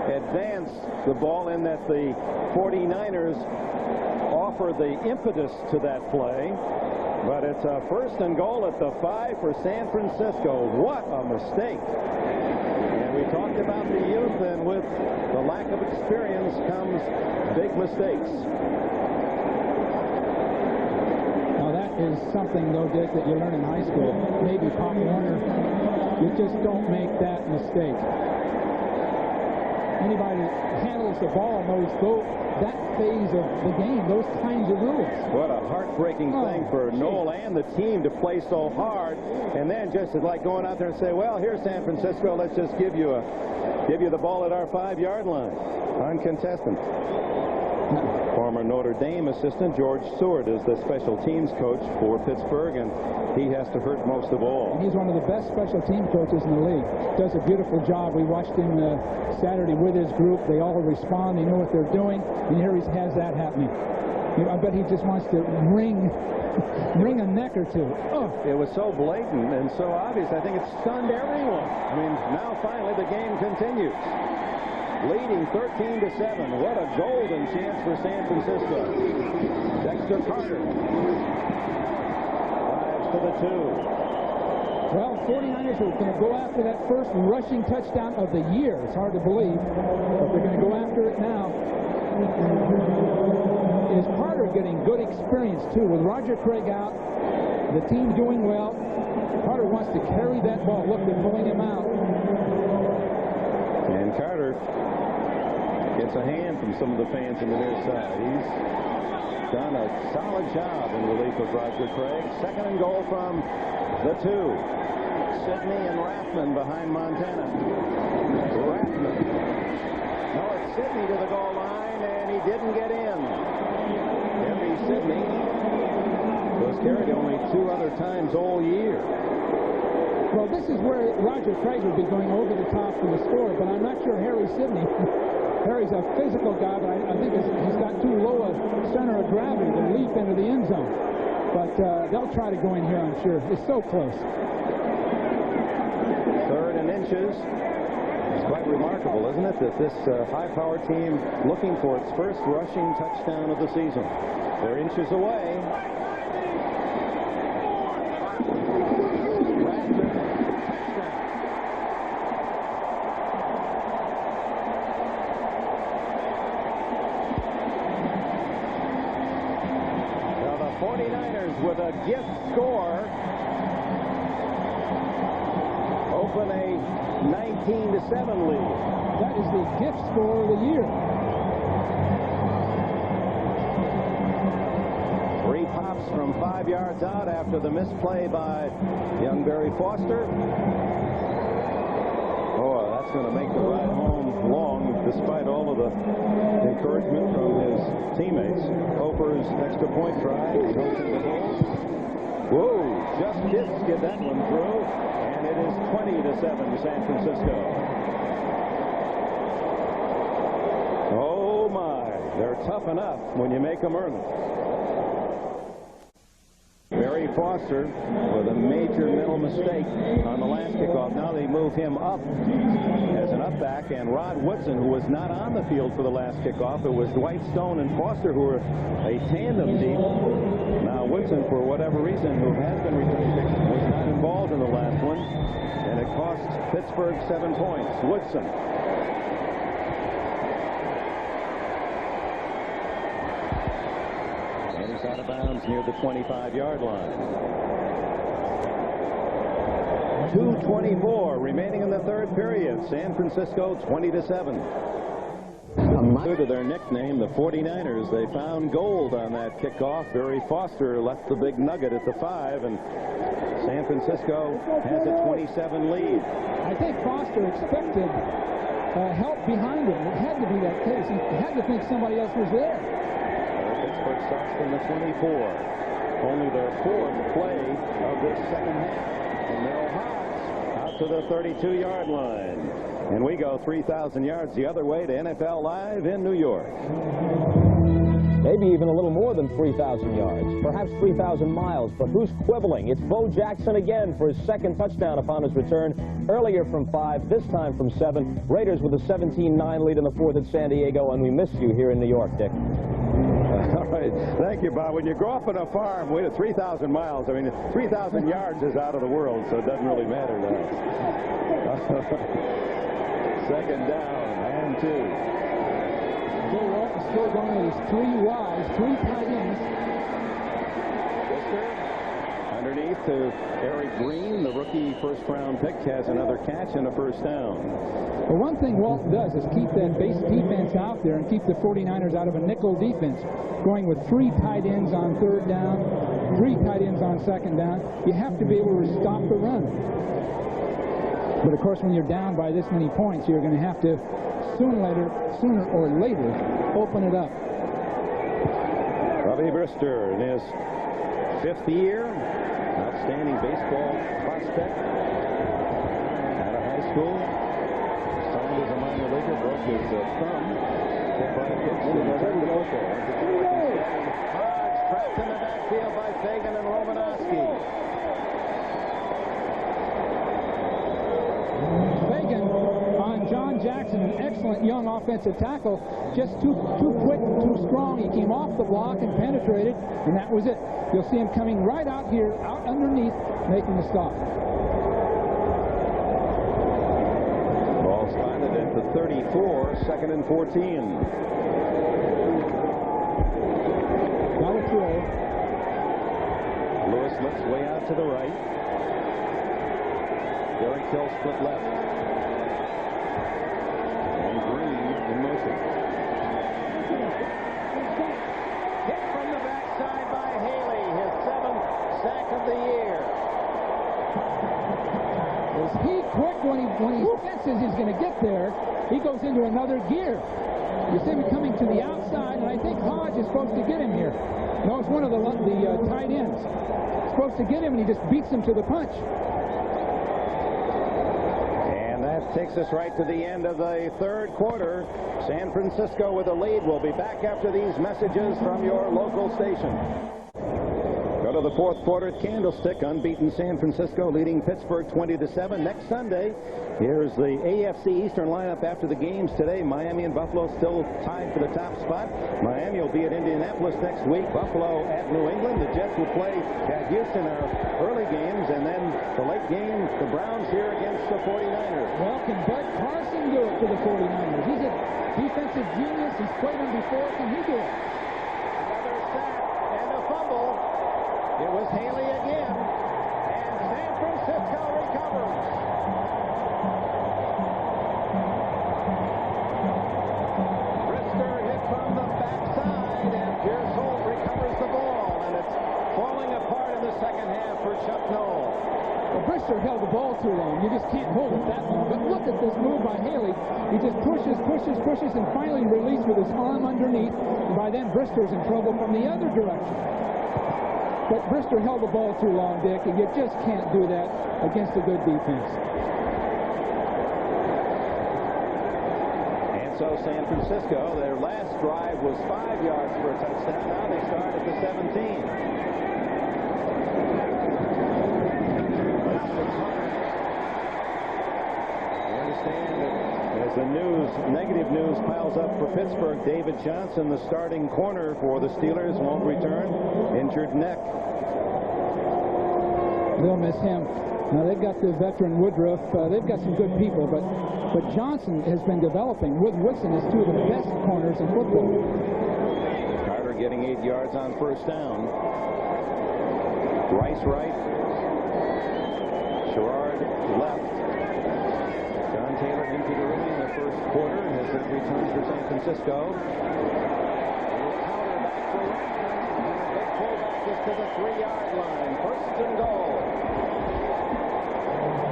advance the ball in that the 49ers offer the impetus to that play. But it's a 1st and goal at the 5 for San Francisco. What a mistake. And we talked about the youth, and with the lack of experience comes big mistakes. Is something, though, Dick, that you learn in high school. Maybe Pop Warner. You just don't make that mistake. Anybody that handles the ball knows that phase of the game, those kinds of rules. What a heartbreaking thing for Noel and the team to play so hard, and then just like going out there and say, well, here's San Francisco, let's just give you the ball at our 5-yard line. Uncontested. Former Notre Dame assistant George Seward is the special teams coach for Pittsburgh, and he has to hurt most of all. And he's one of the best special team coaches in the league. Does a beautiful job. We watched him Saturday with his group. They all respond. They know what they're doing. And here he has that happening. I bet he just wants to wring a neck or two. Oh. It was so blatant and so obvious. I think it stunned everyone. I mean, now finally the game continues. Leading 13-7. What a golden chance for San Francisco. Dexter Carter drives to the 2. Well, 49ers are going to go after that first rushing touchdown of the year. It's hard to believe, but they're going to go after it now. Is Carter getting good experience, too? With Roger Craig out, the team doing well, Carter wants to carry that ball. Look, they're pulling him out. And Carter gets a hand from some of the fans on the near side. He's done a solid job in relief of Roger Craig. 2nd and goal from the 2. Sidney and Rathman behind Montana. Rathman. No, it's Sidney to the goal line, and he didn't get in. Henry Sidney was carried only 2 other times all year. Well, this is where Roger Craig would be going over the top for the score, but I'm not sure Harry Sidney. Harry's a physical guy, but I think he's got too low a center of gravity to leap into the end zone. But they'll try to go in here, I'm sure. It's so close. 3rd and inches. It's quite remarkable, isn't it, that this high-powered team looking for its first rushing touchdown of the season. They're inches away. With a gift score, open a 19-7 lead. That is the gift score of the year. 3 pops from 5 yards out after the misplay by young Barry Foster. Oh, that's going to make the ride home long, despite all of the encouragement from his teammates. Koper's extra point try. Whoa, just get that one through. And it is 20-7 San Francisco. Oh, my. They're tough enough when you make them earn it. Barry Foster with a major mental mistake on the last kickoff. Now they move him up as an up back, and Rod Woodson, who was not on the field for the last kickoff. It was Dwight Stone and Foster who were a tandem deep. Now Woodson, for whatever reason, who has been returning, was not involved in the last one, and it cost Pittsburgh 7 points. Woodson. Out of bounds near the 25-yard line. 2:24 remaining in the third period. San Francisco 20-7. Due to their nickname, the 49ers, they found gold on that kickoff. Barry Foster left the big nugget at the 5, and San Francisco has a 27 lead. I think Foster expected help behind him. It had to be that case. He had to think somebody else was there. Pittsburgh starts from the 24. Only their 4th play of this second half. And Merrill Hobbs out to the 32-yard line. And we go 3,000 yards the other way to NFL Live in New York. Maybe even a little more than 3,000 yards, perhaps 3,000 miles. But who's quibbling? It's Bo Jackson again for his second touchdown upon his return. Earlier from 5, this time from 7. Raiders with a 17-9 lead in the 4th at San Diego, and we miss you here in New York, Dick. All right. Thank you, Bob. When you grow up on a farm, we had 3,000 miles. I mean, 3,000 yards is out of the world, so it doesn't really matter to us. Second down and 2. Joe Walton still going with his 3 wides, 3 tight ends. Brister underneath to Eric Green, the rookie first-round pick, has another catch and a first down. Well, one thing Walton does is keep that base defense out there and keep the 49ers out of a nickel defense, going with 3 tight ends on 3rd down, 3 tight ends on 2nd down. You have to be able to stop the run. But, of course, when you're down by this many points, you're going to have to sooner or later, open it up. Bubby Brister in his 5th year. Outstanding baseball prospect out of high school. Signed as a minor leaguer, broke his thumb. Hit by a pitch and returned to football. Hodge trapped in the backfield by Fagan and Romanowski. Fagan on John Jackson, an excellent young offensive tackle, just too quick, too strong. He came off the block and penetrated, and that was it. You'll see him coming right out here, out underneath, making the stop. Ball spotted at the 34, 2nd and 14. Got a throw. Lewis looks way out to the right. Derek Hill split left. And Green in motion. Hit from the backside by Haley, his 7th sack of the year. Is he quick when he senses he's going to get there? He goes into another gear. You see him coming to the outside, and I think Hodge is supposed to get him here. No, it's one of the tight ends. Supposed to get him, and he just beats him to the punch. That takes us right to the end of the 3rd quarter. San Francisco with a lead. We'll be back after these messages from your local station. Go to the 4th quarter at Candlestick. Unbeaten San Francisco leading Pittsburgh 20-7. Next Sunday, here's the AFC Eastern lineup after the games today. Miami and Buffalo still tied for the top spot. Miami will be at Indianapolis next week. Buffalo at New England. The Jets will play at Houston our early games, and then the late game, the Browns here against the 49ers. Well, can Bud Carson do it for the 49ers? He's a defensive genius. He's played them before. Can he do it? Another sack and a fumble. It was Haley again, and San Francisco recovers. Brister hit from the backside, and Pierce Holt recovers the ball, and it's falling apart in the second half for Chuck Noll. Well, Brister held the ball too long. You just can't hold it that long. But look at this move by Haley. He just pushes, and finally released with his arm underneath. And by then, Brister's in trouble from the other direction. But Brister held the ball too long, Dick, and you just can't do that against a good defense. And so San Francisco, their last drive was 5 yards for a touchdown. Now they start at the 17. I understand that as the negative news piles up for Pittsburgh, David Johnson, the starting corner for the Steelers, won't return. Injured neck. They'll miss him. Now, they've got the veteran Woodruff. They've got some good people, but Johnson has been developing with Woodson as two of the best corners in football. Carter getting 8 yards on first down. Rice right. Sherrard left. John Taylor into the room in the first quarter as it returns for San Francisco. Counter back for Rackman. And a big pullback is to the 3-yard line. First and goal.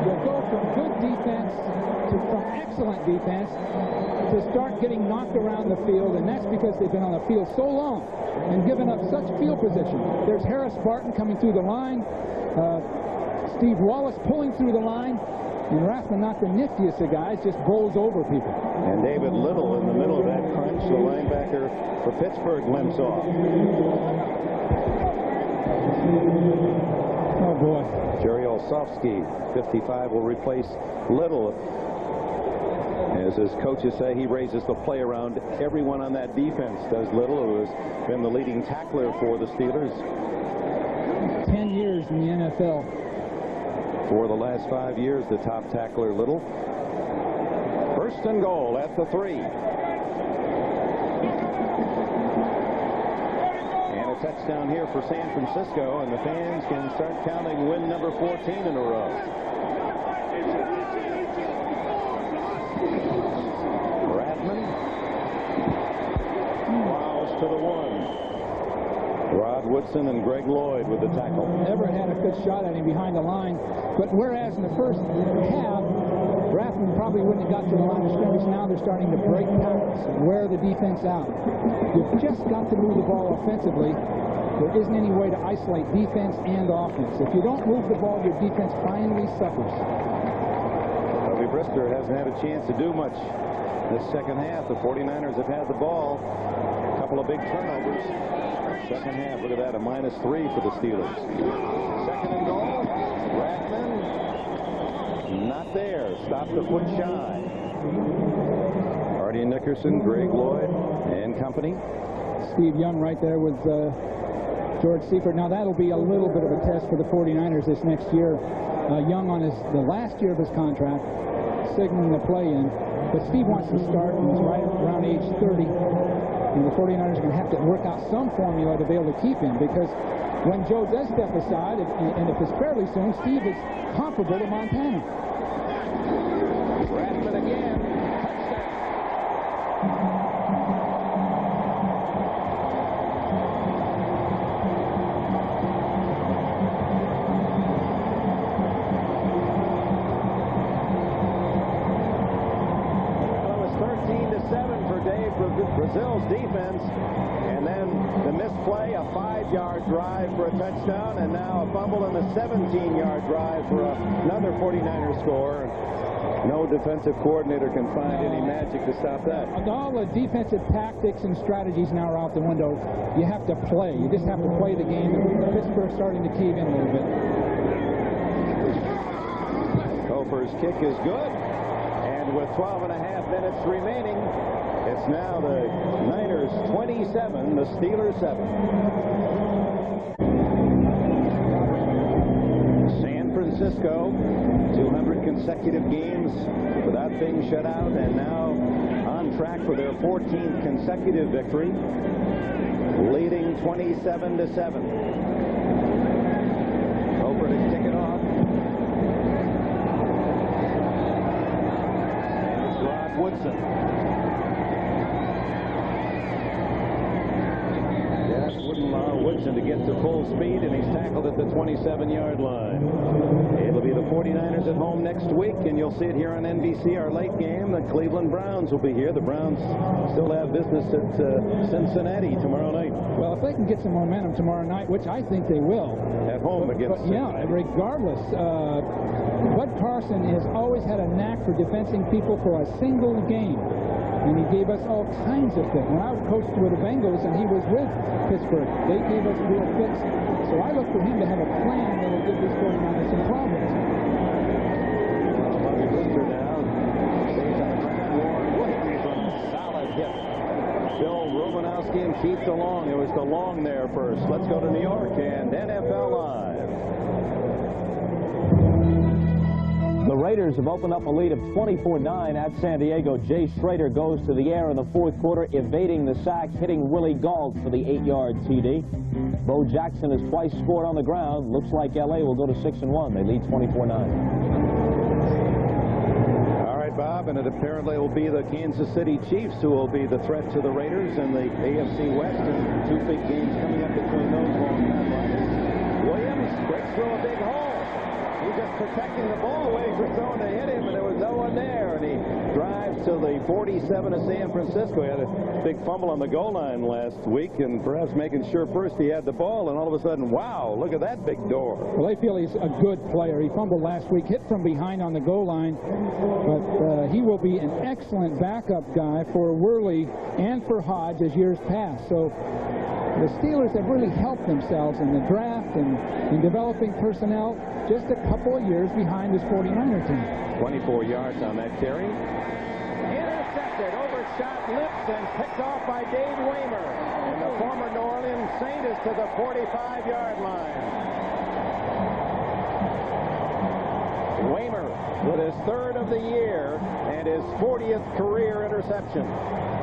You'll go from good defense from excellent defense to start getting knocked around the field, and that's because they've been on the field so long and given up such field position. There's Harris Barton coming through the line, Steve Wallace pulling through the line, and Rathman, not the niftiest of guys, just bowls over people. And David Little in the middle of that crunch, the linebacker for Pittsburgh, limps off. Oh, boy. Jerry Olszewski, 55, will replace Little. As his coaches say, he raises the play around everyone on that defense, does Little, who has been the leading tackler for the Steelers. 10 years in the NFL. For the last 5 years, the top tackler, Little. First and goal at the 3. And a touchdown here for San Francisco, and the fans can start counting win number 14 in a row. Rathman. Walsh to the 1. Rod Woodson and Greg Lloyd with the tackle. Never had a good shot at him behind the line, but whereas in the first half, Rathman probably wouldn't have got to the line of scrimmage, now they're starting to break tackles, wear the defense out. You've just got to move the ball offensively. There isn't any way to isolate defense and offense. If you don't move the ball, your defense finally suffers. Bubby Brister hasn't had a chance to do much this second half. The 49ers have had the ball. A couple of big turnovers. Second half, look at that, a -3 for the Steelers. Second and goal. Rathman, not there. Stopped a foot shy. Artie Nickerson, Greg Lloyd, and company. Steve Young right there with George Seifert. Now, that'll be a little bit of a test for the 49ers this next year. Young on the last year of his contract, signaling the play in. But Steve wants to start, and he's right around age 30. And the 49ers are going to have to work out some formula to be able to keep him, because when Joe does step aside, and if it's fairly soon, Steve is comparable to Montana. Rathman again. Brazil's defense, and then the missed play, a 5-yard drive for a touchdown, and now a fumble and a 17-yard drive for another 49er score. No defensive coordinator can find any magic to stop that. All the defensive tactics and strategies now are out the window. You have to play. You just have to play the game. Pittsburgh's starting to cave in a little bit. Hofer's kick is good, and with 12.5 minutes remaining, it's now the Niners 27, the Steelers 7. San Francisco, 200 consecutive games without being shut out, and now on track for their 14th consecutive victory, leading 27-7. Hofer to kick it off. And it's Rod Woodson. Wouldn't allow Woodson Jackson to get to full speed, and he's tackled at the 27-yard line. It'll be the 49ers at home next week, and you'll see it here on NBC, our late game. The Cleveland Browns will be here. The Browns still have business at Cincinnati tomorrow night. Well, if they can get some momentum tomorrow night, which I think they will. At home against Cincinnati. Yeah, regardless. Bud Carson has always had a knack for defending people for a single game. And he gave us all kinds of fits. When I coached with the Bengals and he was with Pittsburgh, they gave us real fits. So I look for him to have a plan that will give this 49ers some problems. Bubby Brister now stays on the ground. Warren Williams, solid hit. Bill Romanowski and Keith DeLong. It was DeLong there first. Let's go to New York and NFL Live. The Raiders have opened up a lead of 24-9 at San Diego. Jay Schrader goes to the air in the fourth quarter, evading the sack, hitting Willie Gault for the 8-yard TD. Bo Jackson has twice scored on the ground. Looks like L.A. will go to 6-1. They lead 24-9. All right, Bob, and it apparently will be the Kansas City Chiefs who will be the threat to the Raiders in the AFC West. And two big games coming up between those long time. Williams breaks through a big hole. He's just protecting the ball, waiting for someone to hit him, and there was no one there. And he drives to the 47 of San Francisco. He had a big fumble on the goal line last week, and perhaps making sure first he had the ball, and all of a sudden, wow, look at that big door. Well, they feel he's a good player. He fumbled last week, hit from behind on the goal line, but he will be an excellent backup guy for Worley and for Hodge as years pass. So the Steelers have really helped themselves in the draft and in developing personnel, just a couple of years behind this 49er team. 24 yards on that carry. Intercepted, overshot, lips, and picked off by Dave Waymer. And the former New Orleans Saint is to the 45-yard line. Waymer with his third of the year and his 40th career interception.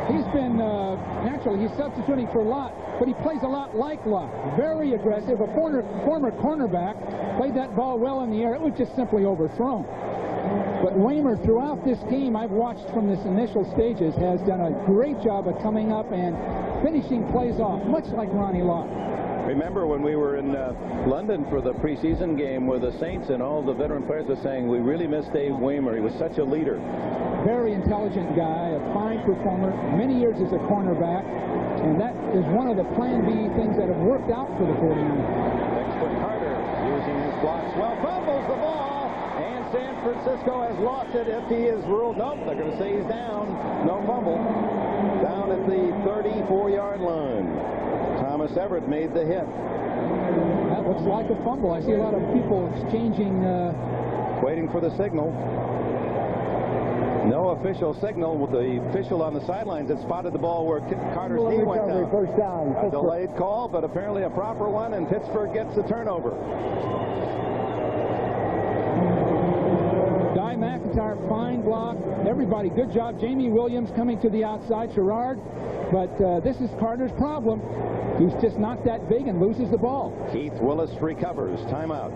He's been, naturally, he's substituting for Lott, but he plays a lot like Lott. Very aggressive. A former cornerback played that ball well in the air. It was just simply overthrown. But Waymer, throughout this game, I've watched from this initial stages, has done a great job of coming up and finishing plays off, much like Ronnie Lott. Remember when we were in London for the preseason game with the Saints, and all the veteran players were saying, we really miss Dave Waymer. He was such a leader. Very intelligent guy, a fine performer, many years as a cornerback, and that is one of the Plan B things that have worked out for the 49ers. Next for Carter, using his blocks well, fumbles the ball, and San Francisco has lost it. If he is ruled, nope, they're going to say he's down. No fumble. Down at the 34-yard line. Thomas Everett made the hit. That looks like a fumble. I see a lot of people exchanging. Waiting for the signal. No official signal. With the official on the sidelines that spotted the ball where Carter's knee went down. First down. A delayed call, but apparently a proper one, and Pittsburgh gets the turnover. Guy McIntyre, fine block. Everybody, good job. Jamie Williams coming to the outside. Sherrard. But this is Carter's problem. He's just not that big and loses the ball. Keith Willis recovers. Timeout.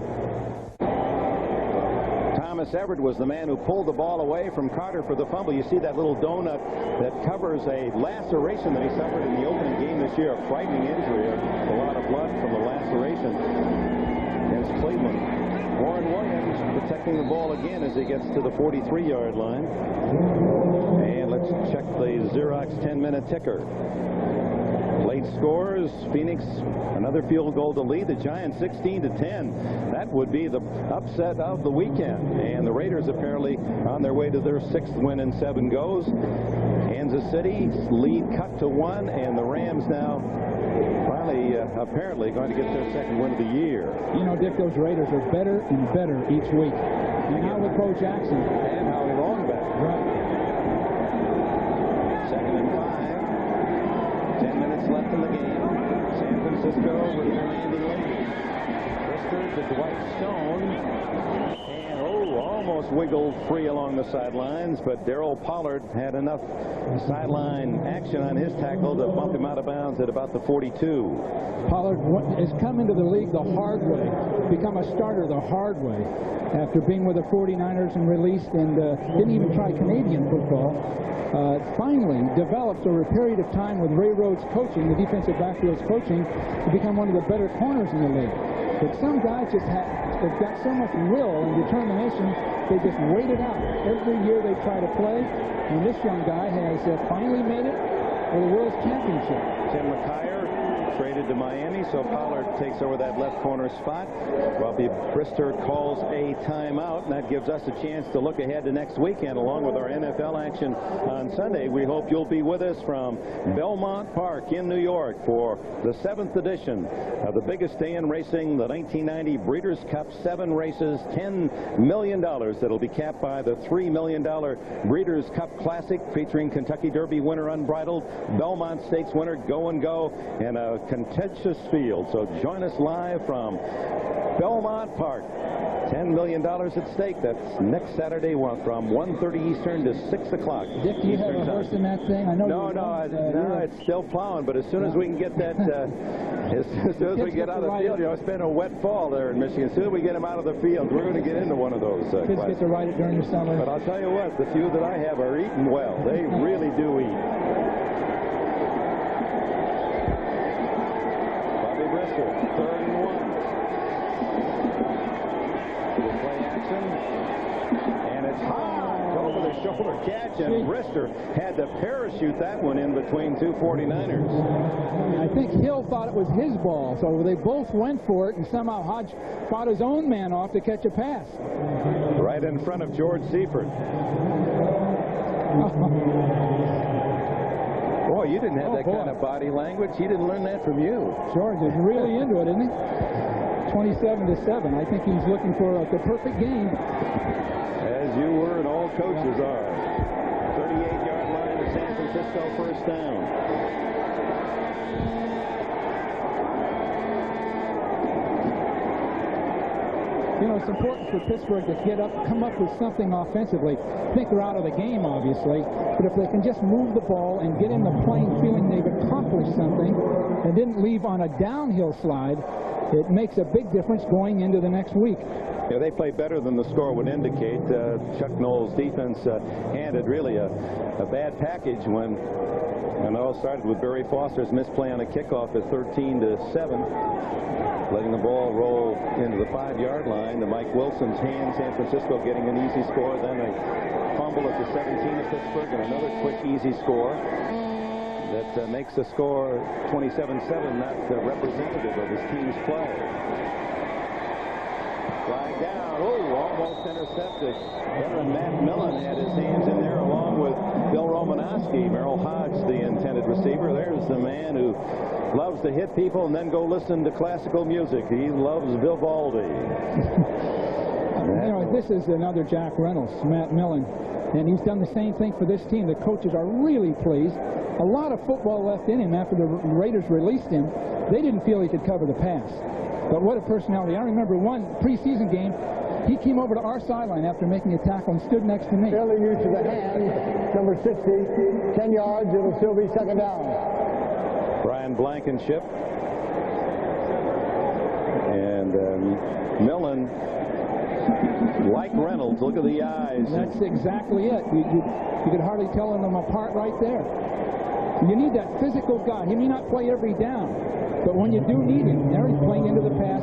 Thomas Everett was the man who pulled the ball away from Carter for the fumble. You see that little donut that covers a laceration that he suffered in the opening game this year, a frightening injury, a lot of blood from the laceration against Cleveland. Warren Williams protecting the ball again as he gets to the 43-yard line. And let's check the Xerox 10-minute ticker. Late scores, Phoenix, another field goal to lead the Giants 16-10. That would be the upset of the weekend. And the Raiders apparently on their way to their 6th win in 7 goes. Kansas City lead cut to 1, and the Rams now finally apparently going to get their 2nd win of the year. You know, Dick, those Raiders are better and better each week. And now with Bo Jackson. And Howie Longback. Right. 2nd and 5. 10 minutes left in the game. San Francisco with Randy Levy. Brister to Dwight Stone. And, oh, almost wiggled free along the sidelines, but Darryl Pollard had enough sideline action on his tackle to bump him out of bounds at about the 42. Pollard has come into the league the hard way, become a starter the hard way, after being with the 49ers and released and didn't even try Canadian football. Finally develops over a period of time with Ray Rhodes coaching, the defensive backfield's coaching, to become one of the better corners in the league. But some guys just they've got so much will and determination, they just wait it out. Every year they try to play, and this young guy has finally made it for the World Championship. Tim McKyer traded to Miami, so Pollard takes over that left corner spot. Bubby Brister calls a timeout, and that gives us a chance to look ahead to next weekend along with our NFL action on Sunday. We hope you'll be with us from Belmont Park in New York for the 7th edition of the biggest day in racing, the 1990 Breeders' Cup. 7 races, $10 million that'll be capped by the $3 million Breeders' Cup Classic featuring Kentucky Derby winner Unbridled, Belmont Stakes winner Go and Go, and a contentious field. So join us live from Belmont Park. $10 million at stake. That's next Saturday from 1:30 Eastern to 6 o'clock. Dick, do you have a horse in that thing? I know. No, it's still plowing, but as soon as we can get that, as soon as we get out of the field, it's been a wet fall there in Michigan. As soon as we get them out of the field, we're going to get into one of those. Kids get to ride it during the summer. But I'll tell you what, the few that I have are eating well. They really do eat. Bobby Brister, 3rd and 1. Play action, and it's high over the shoulder catch, and Brister had to parachute that one in between two 49ers. I think Hill thought it was his ball, so they both went for it, and somehow Hodge fought his own man off to catch a pass. Right in front of George Seifert. Boy, you didn't have that kind of body language. He didn't learn that from you. George is really into it, isn't he? 27-7. I think he's looking for the perfect game. As you were and all coaches are. 38-yard line to San Francisco, 1st down. You know, it's important for Pittsburgh to come up with something offensively. I think they're out of the game, obviously, but if they can just move the ball and get in the plane feeling they've accomplished something and didn't leave on a downhill slide, it makes a big difference going into the next week. Yeah, they played better than the score would indicate. Chuck Noll's defense handed really a bad package when it all started with Barry Foster's misplay on a kickoff at 13-7. Letting the ball roll into the 5-yard line to Mike Wilson's hand. San Francisco getting an easy score. Then a fumble at the 17 of Pittsburgh and another quick easy score that makes the score 27-7 not representative of his team's play. Flag down. Oh, almost intercepted. Veteran Matt Millen had his hands in there along with Bill Romanowski. Merrill Hodge, the intended receiver. There's the man who loves to hit people and then go listen to classical music. He loves Vivaldi. You know, this is another Jack Reynolds, Matt Millen, and he's done the same thing for this team. The coaches are really pleased. A lot of football left in him after the Raiders released him. They didn't feel he could cover the pass. But what a personality. I remember one preseason game, he came over to our sideline after making a tackle and stood next to me. Fairly use of the hand, number 60, 10 yards, it'll still be 2nd down. Brian Blankenship. And Millen, like Reynolds, look at the eyes. That's exactly it. You could hardly tell them apart right there. You need that physical guy. He may not play every down, but when you do need him, there he's playing into the pass.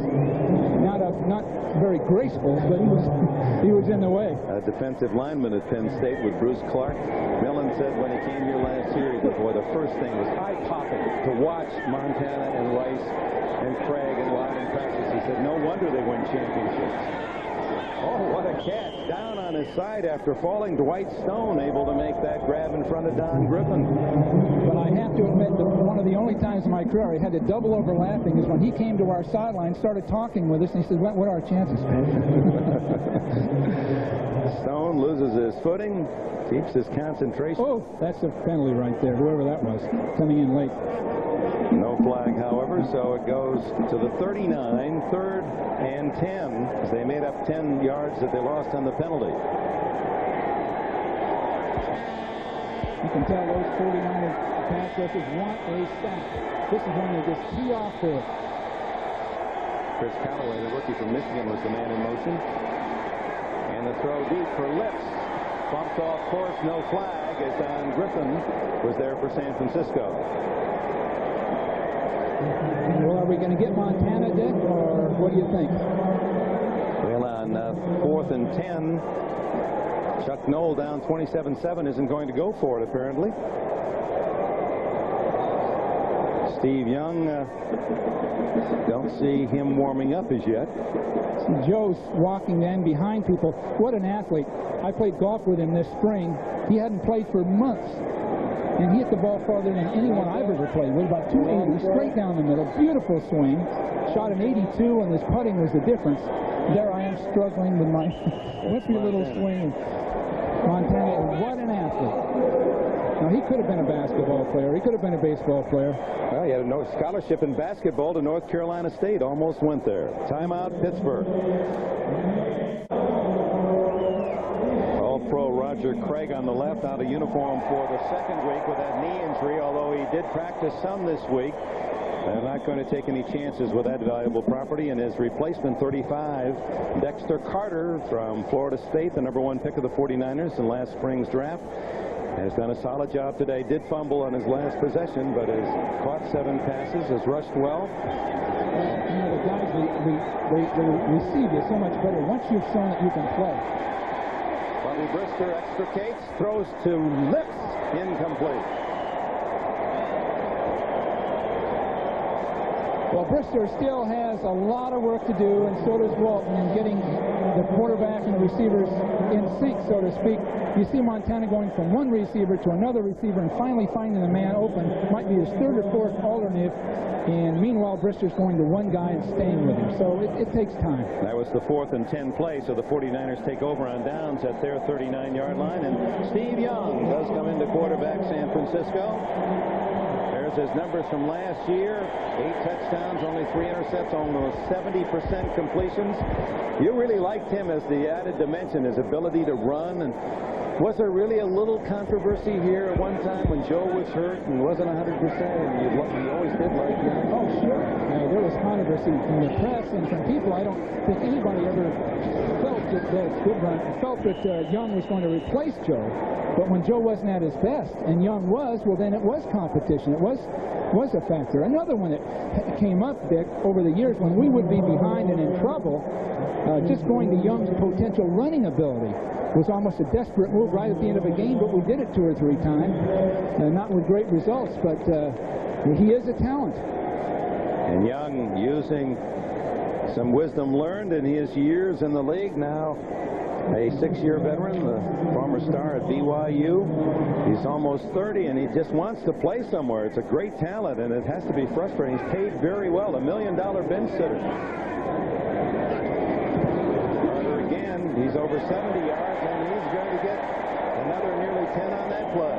Not very graceful, but he was in the way. A defensive lineman at Penn State with Bruce Clark. Millen said when he came here last year, boy, the first thing was eye-popping to watch Montana and Rice and Craig and Watt in practice. He said, no wonder they win championships. Oh, what a catch. Down on his side after falling. Dwight Stone able to make that grab in front of Don Griffin. But I have to admit that one of the only times in my career I had to double overlapping is when he came to our sideline, started talking with us, and he said, what are our chances? Stone loses his footing, keeps his concentration. Oh, that's a penalty right there, whoever that was, coming in late. No flag, however, so it goes to the 39, 3rd and 10, as they made up 10 yards that they lost on the penalty. You can tell those 49ers pass rushers want a sack. This is when they just tee off to it. Chris Callaway, the rookie from Michigan, was the man in motion. And the throw deep for Lips. Bumped off course, no flag, as Don Griffin was there for San Francisco. Well, are we going to get Montana, Dick, or what do you think? Well, on 4th and 10, Chuck Knoll down 27-7 isn't going to go for it, apparently. Steve Young, don't see him warming up as yet. Joe's walking in behind people. What an athlete. I played golf with him this spring. He hadn't played for months. And he hit the ball farther than anyone I've ever played with, about 280, straight down the middle. Beautiful swing. Shot an 82, and his putting was the difference. There I am struggling with my whippy little swing. Montana, what an athlete. Now, he could have been a basketball player. He could have been a baseball player. Well, he had a scholarship in basketball to North Carolina State. Almost went there. Timeout, Pittsburgh. All-pro Roger Craig on the left, out of uniform for the 2nd week with that knee injury, although he did practice some this week. They're not going to take any chances with that valuable property. And his replacement, 35, Dexter Carter from Florida State, the #1 pick of the 49ers in last spring's draft, has done a solid job today. Did fumble on his last possession, but has caught 7 passes, has rushed well. You know, the guys they receive you so much better once you've shown that you can play. Bubby Brister extricates, throws to Lips, incomplete. Well, Brister still has a lot of work to do, and so does Walton, in getting the quarterback and the receivers in sync, so to speak. You see Montana going from one receiver to another receiver and finally finding the man open. Might be his 3rd or 4th alternative, and meanwhile Brister's going to one guy and staying with him. So it takes time. That was the 4th and 10 play, so the 49ers take over on downs at their 39-yard line, and Steve Young does come into quarterback San Francisco. His numbers from last year: 8 touchdowns, only 3 intercepts, almost 70% completions. You really liked him as the added dimension, his ability to run. And was there really a little controversy here at one time when Joe was hurt and wasn't 100%? And you always did like him. Oh, sure. There was controversy from the press and from people. I don't think anybody ever felt that Young was going to replace Joe. But when Joe wasn't at his best and Young was, well, then it was competition. It was a factor. Another one that came up, Dick, over the years when we would be behind and in trouble, just going to Young's potential running ability was almost a desperate move right at the end of a game, but we did it 2 or 3 times, not with great results, but he is a talent. And Young using some wisdom learned in his years in the league, now a 6-year veteran, the former star at BYU. He's almost 30, and he just wants to play somewhere. It's a great talent, and it has to be frustrating. He's paid very well, $1 million bench sitter. Carter again, he's over 70 yards, and he's going to get another nearly 10 on that play.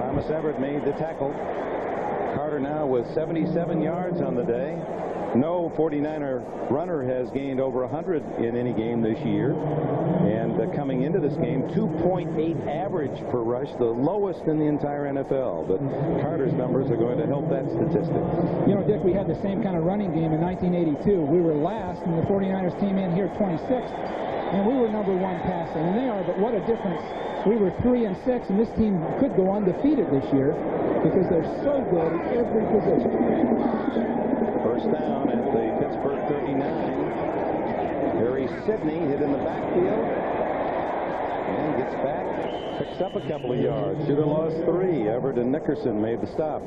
Thomas Everett made the tackle. Carter now with 77 yards on the day. No 49er runner has gained over 100 in any game this year. And coming into this game, 2.8 average per rush, the lowest in the entire NFL. But Carter's numbers are going to help that statistic. You know, Dick, we had the same kind of running game in 1982. We were last, and the 49ers came in here 26th, and we were #1 passing. And they are, but what a difference. We were 3 and 6, and this team could go undefeated this year because they're so good at every position. First down at the Pittsburgh 39. Harry Sidney hit in the backfield and gets back, picks up a couple of yards. Should have lost 3. Everett and Nickerson made the stop.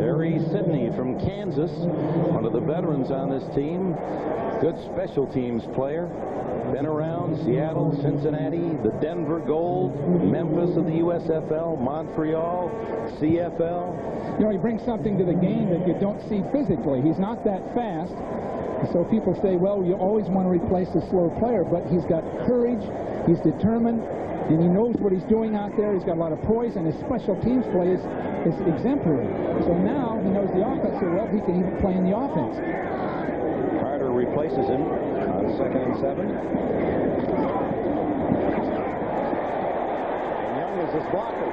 Harry Sidney from Kansas, one of the veterans on this team. Good special teams player. Been around Seattle, Cincinnati, the Denver Gold, Memphis of the USFL, Montreal, CFL. You know, he brings something to the game that you don't see physically. He's not that fast. So people say, well, you always want to replace a slow player, but he's got courage. He's determined, and he knows what he's doing out there. He's got a lot of poise, and his special teams play is exemplary. So now he knows the offense so well, he can even play in the offense. Carter replaces him on 2nd and 7. And Young is his blocker.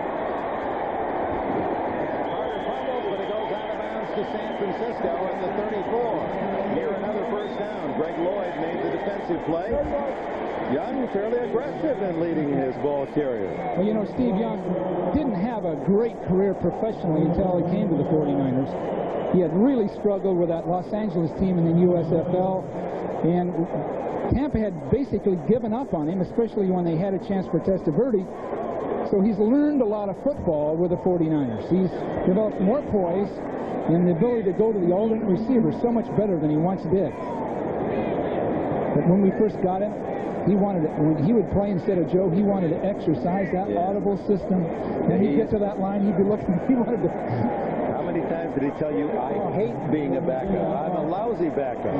Carter fumbles, but it goes out of bounds to San Francisco at the 34. Near another first down. Greg Lloyd made the defensive play. Young fairly aggressive in leading his ball carrier. Well, you know, Steve Young didn't have a great career professionally until he came to the 49ers. He had really struggled with that Los Angeles team in the USFL, and Tampa had basically given up on him, especially when they had a chance for Testaverde. So he's learned a lot of football with the 49ers. He's developed more poise and the ability to go to the alternate receiver so much better than he once did. But when we first got him, he wanted it. When he would play instead of Joe, he wanted to exercise that audible system. Then he'd get to that line, he'd be looking, he wanted to... How many times did he tell you, I hate being a backup, I'm a lousy backup?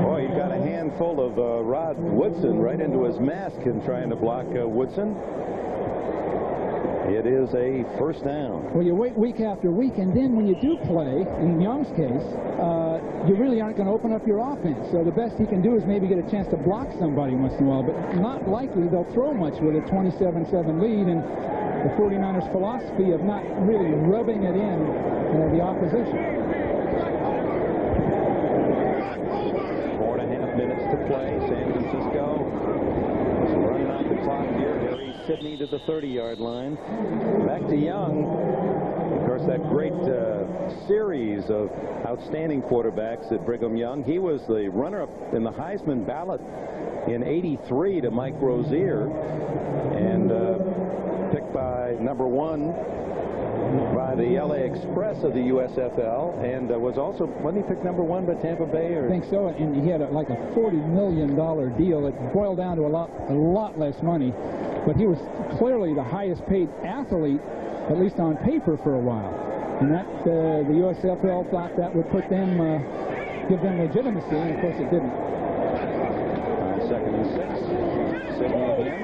Boy, he got a handful of Rod Woodson right into his mask in trying to block Woodson. It is a first down. Well, you wait week after week, and then when you do play, in Young's case, you really aren't going to open up your offense. So the best he can do is maybe get a chance to block somebody once in a while, but not likely they'll throw much with a 27-7 lead, and the 49ers' philosophy of not really rubbing it in the opposition. 4.5 minutes to play. San Francisco is running off the clock here. Harry Sidney to the 30-yard line. Back to Young. Of course, that great series of outstanding quarterbacks at Brigham Young. He was the runner-up in the Heisman ballot in '83 to Mike Rozier, and picked by #1 by the LA Express of the USFL, and was also, wasn't he picked #1 by Tampa Bay? Or? I think so, and he had like a $40 million deal. It boiled down to a lot less money, but he was clearly the highest paid athlete, at least on paper, for a while. And that the USFL thought that would put them, give them legitimacy, and of course it didn't. On 2nd and 6, Sidney again.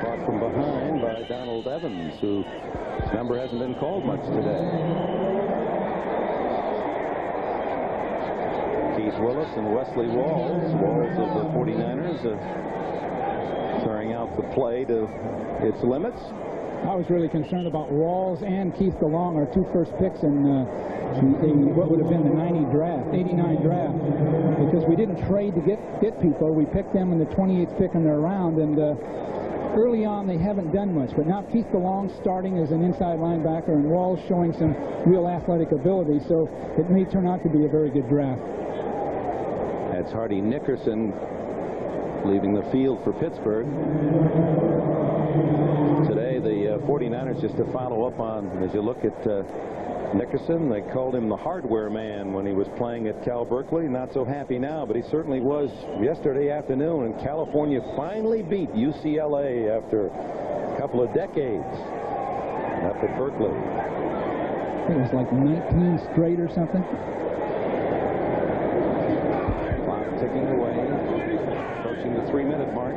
Caught from behind by Donald Evans, who his number hasn't been called much today. Keith Willis and Wesley Walsh of the 49ers, carrying out the play to its limits. I was really concerned about Walls and Keith DeLong, our 2 first picks in what would have been the 89 draft, because we didn't trade to get people. We picked them in the 28th pick in their round, and early on they haven't done much. But now Keith DeLong starting as an inside linebacker, and Walls showing some real athletic ability, so it may turn out to be a very good draft. That's Hardy Nickerson leaving the field for Pittsburgh. Today, the 49ers, just to follow up on, as you look at Nickerson, they called him the hardware man when he was playing at Cal Berkeley. Not so happy now, but he certainly was yesterday afternoon, and California finally beat UCLA after a couple of decades up at Berkeley. It was like 19 straight or something. Clock ticking away, approaching the 3-minute mark.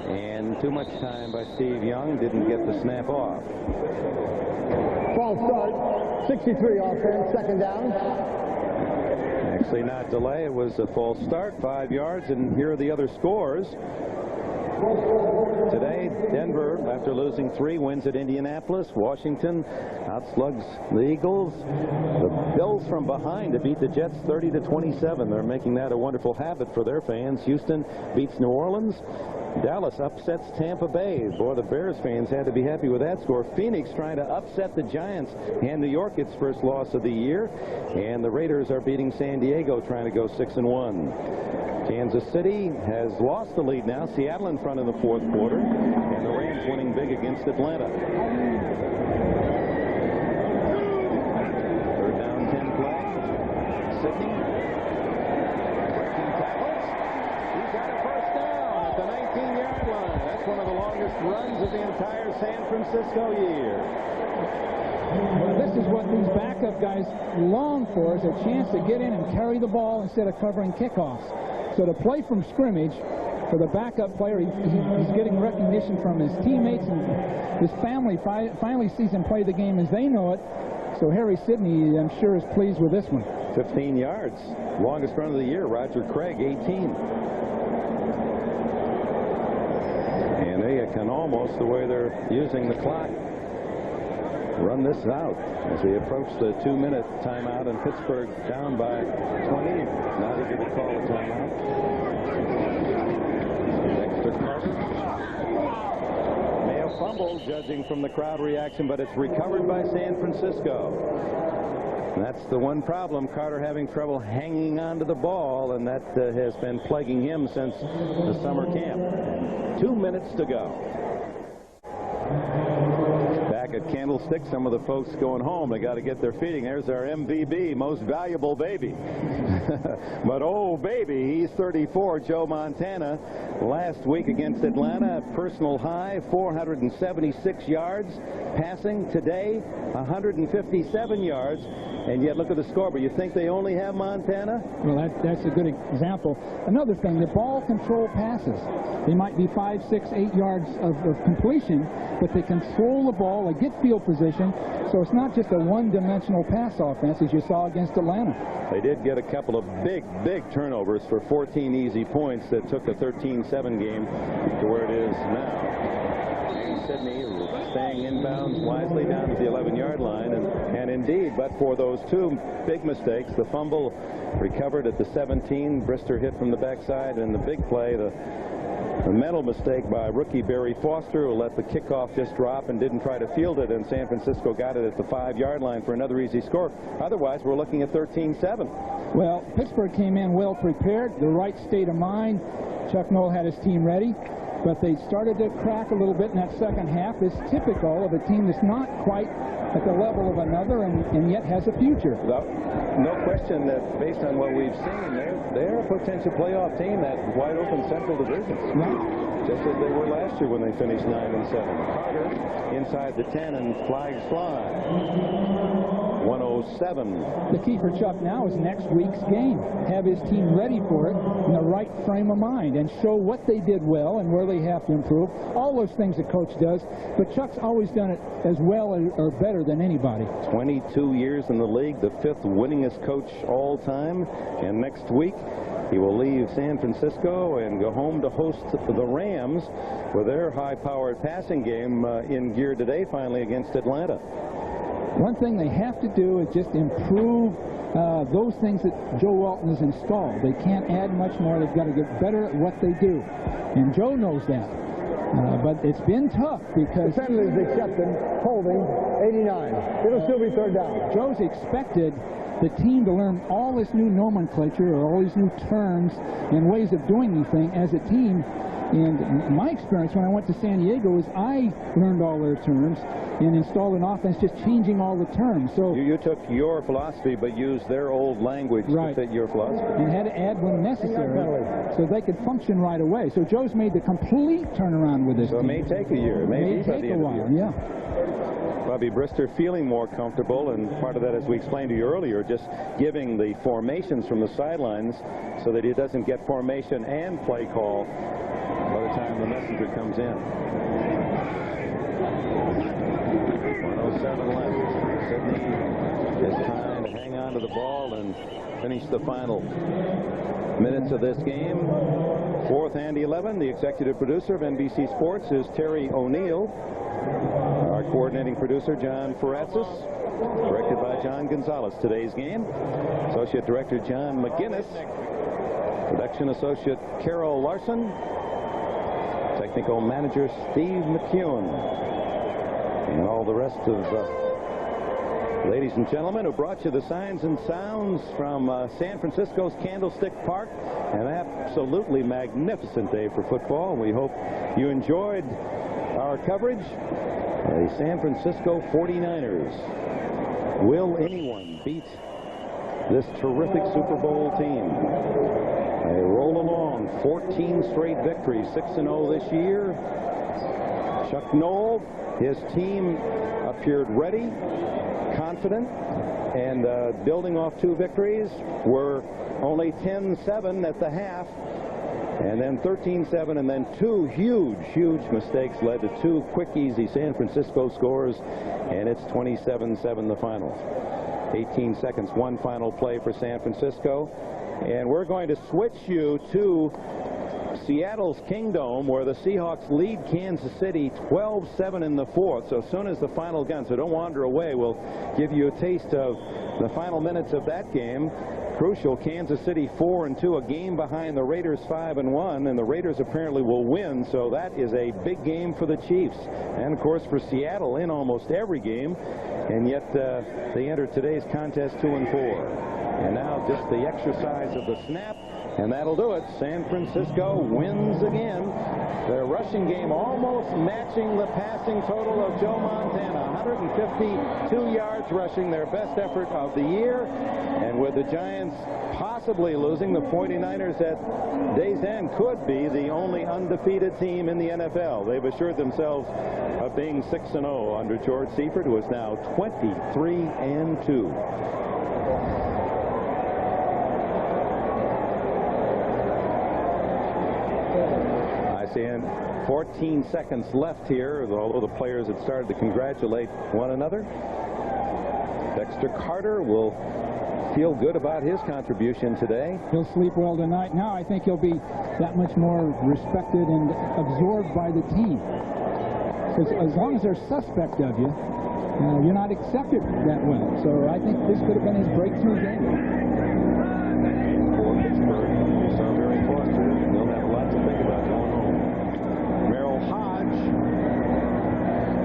And too much time by Steve Young, didn't get the snap off. False start, 63 offense, 2nd down. Actually not delay, it was a false start, 5 yards, and here are the other scores. Today, Denver, after losing 3, wins at Indianapolis. Washington outslugs the Eagles. The Bills from behind to beat the Jets 30-27. They're making that a wonderful habit for their fans. Houston beats New Orleans. Dallas upsets Tampa Bay. Boy, the Bears fans had to be happy with that score. Phoenix trying to upset the Giants, and New York its first loss of the year. And the Raiders are beating San Diego, trying to go 6-1. Kansas City has lost the lead now. Seattle in front in the 4th quarter, and the Rams winning big against Atlanta. 3rd down, 10 play. Sidney breaking tackles. He's got a first down at the 19-yard line. That's one of the longest runs of the entire San Francisco year. Well, this is what these backup guys long for, is a chance to get in and carry the ball instead of covering kickoffs. So to play from scrimmage for the backup player, he's getting recognition from his teammates, and his family finally sees him play the game as they know it. So Harry Sidney, I'm sure, is pleased with this one. 15 yards. Longest run of the year. Roger Craig, 18. And they can almost, the way they're using the clock, run this out as we approach the 2-minute timeout, and Pittsburgh down by 20. Now they're going to call a timeout. Dexter Carter may have fumbled, judging from the crowd reaction, but it's recovered by San Francisco. That's the one problem, Carter having trouble hanging on to the ball, and that has been plaguing him since the summer camp. 2 minutes to go. Back at Candlestick, some of the folks going home, they got to get their feeding. There's our MVB, most valuable baby. But oh baby, he's 34, Joe Montana. Last week against Atlanta, personal high, 476 yards. Passing today, 157 yards. And yet look at the score, but you think they only have Montana? Well, that's a good example. Another thing, the ball control passes. They might be 5, 6, 8 yards of completion, but they control the ball, they get field position, so it's not just a one-dimensional pass offense as you saw against Atlanta. They did get a couple of big turnovers for 14 easy points that took the 13-7 game to where it is now. Sidney staying inbounds wisely down to the 11-yard line, and indeed, but for those two big mistakes, the fumble recovered at the 17, Brister hit from the backside, and the big play, the mental mistake by rookie Barry Foster, who let the kickoff just drop and didn't try to field it, and San Francisco got it at the 5-yard line for another easy score. Otherwise, we're looking at 13-7. Well, Pittsburgh came in well prepared, the right state of mind. Chuck Noll had his team ready, but they started to crack a little bit in that second half. It's typical of a team that's not quite at the level of another and yet has a future. No question that based on what we've seen, they're a potential playoff team, that wide open Central Division. Right. Just as they were last year when they finished 9-7. Carter inside the 10 and flags fly. 107. The key for Chuck now is next week's game. Have his team ready for it in the right frame of mind and show what they did well and where they have to improve. All those things the coach does, but Chuck's always done it as well or better than anybody. 22 years in the league, the 5th winningest coach all time, and next week he will leave San Francisco and go home to host the Rams with their high-powered passing game in gear today, finally against Atlanta. One thing they have to do is just improve those things that Joe Walton has installed. They can't add much more. They've got to get better at what they do. And Joe knows that. But it's been tough because... The penalty is accepted, holding, 89. It'll still be third down. Joe's expected the team to learn all this new nomenclature or all these new terms and ways of doing anything as a team. And my experience when I went to San Diego is I learned all their terms and installed an offense just changing all the terms. So you took your philosophy but used their old language to fit your philosophy. And had to add when necessary so they could function right away. So Joe's made the complete turnaround with this team. So it may take a year. It may take a while, yeah. Bubby Brister feeling more comfortable, and part of that, as we explained to you earlier, just giving the formations from the sidelines so that he doesn't get formation and play call by the time the messenger comes in. 107 left. Sidney is trying to hang on to the ball and finish the final minutes of this game. 4th and 11. The executive producer of NBC Sports is Terry O'Neill. Our coordinating producer, John Ferratzis. Directed by John Gonzalez. Today's game. Associate Director John McGinnis. Production Associate Carol Larson. Technical Manager Steve McCune. And all the rest of ladies and gentlemen who brought you the signs and sounds from San Francisco's Candlestick Park. An absolutely magnificent day for football. We hope you enjoyed our coverage. The San Francisco 49ers. Will anyone beat this terrific Super Bowl team? They roll along, 14 straight victories, 6-0 this year. Chuck Noll, his team appeared ready, confident, and building off 2 victories, were only 10-7 at the half. And then 13-7, and then two huge mistakes led to two quick, easy San Francisco scores, and it's 27-7 the final. 18 seconds, one final play for San Francisco. And we're going to switch you to Seattle's Kingdome, where the Seahawks lead Kansas City 12-7 in the fourth. So as soon as the final gun, so don't wander away, we'll give you a taste of the final minutes of that game. Crucial, Kansas City 4-2, a game behind the Raiders 5-1, and the Raiders apparently will win, so that is a big game for the Chiefs. And of course for Seattle in almost every game, and yet they enter today's contest 2-4. And now just the exercise of the snap, and that'll do it. San Francisco wins again. Their rushing game almost matching the passing total of Joe Montana. 152 yards rushing, their best effort of the year. And with the Giants possibly losing, the 49ers at day's end could be the only undefeated team in the NFL. They've assured themselves of being 6-0 under George Seifert, who is now 23-2. And 14 seconds left here, although the players had started to congratulate one another. Dexter Carter will feel good about his contribution today. He'll sleep well tonight. Now I think he'll be that much more respected and absorbed by the team. Because as long as they're suspect of you, you're not accepted that well. So I think this could have been his breakthrough game. For Pittsburgh, you saw Mary Foster. They'll have lots to think about going home.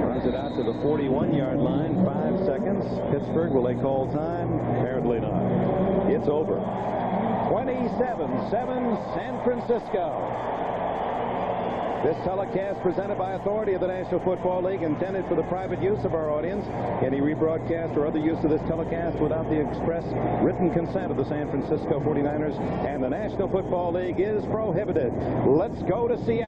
Runs it out to the 41-yard line. 5 seconds. Pittsburgh, will they call time? Apparently not. It's over. 27-7 San Francisco. This telecast presented by authority of the National Football League, intended for the private use of our audience. Any rebroadcast or other use of this telecast without the express written consent of the San Francisco 49ers and the National Football League is prohibited. Let's go to Seattle.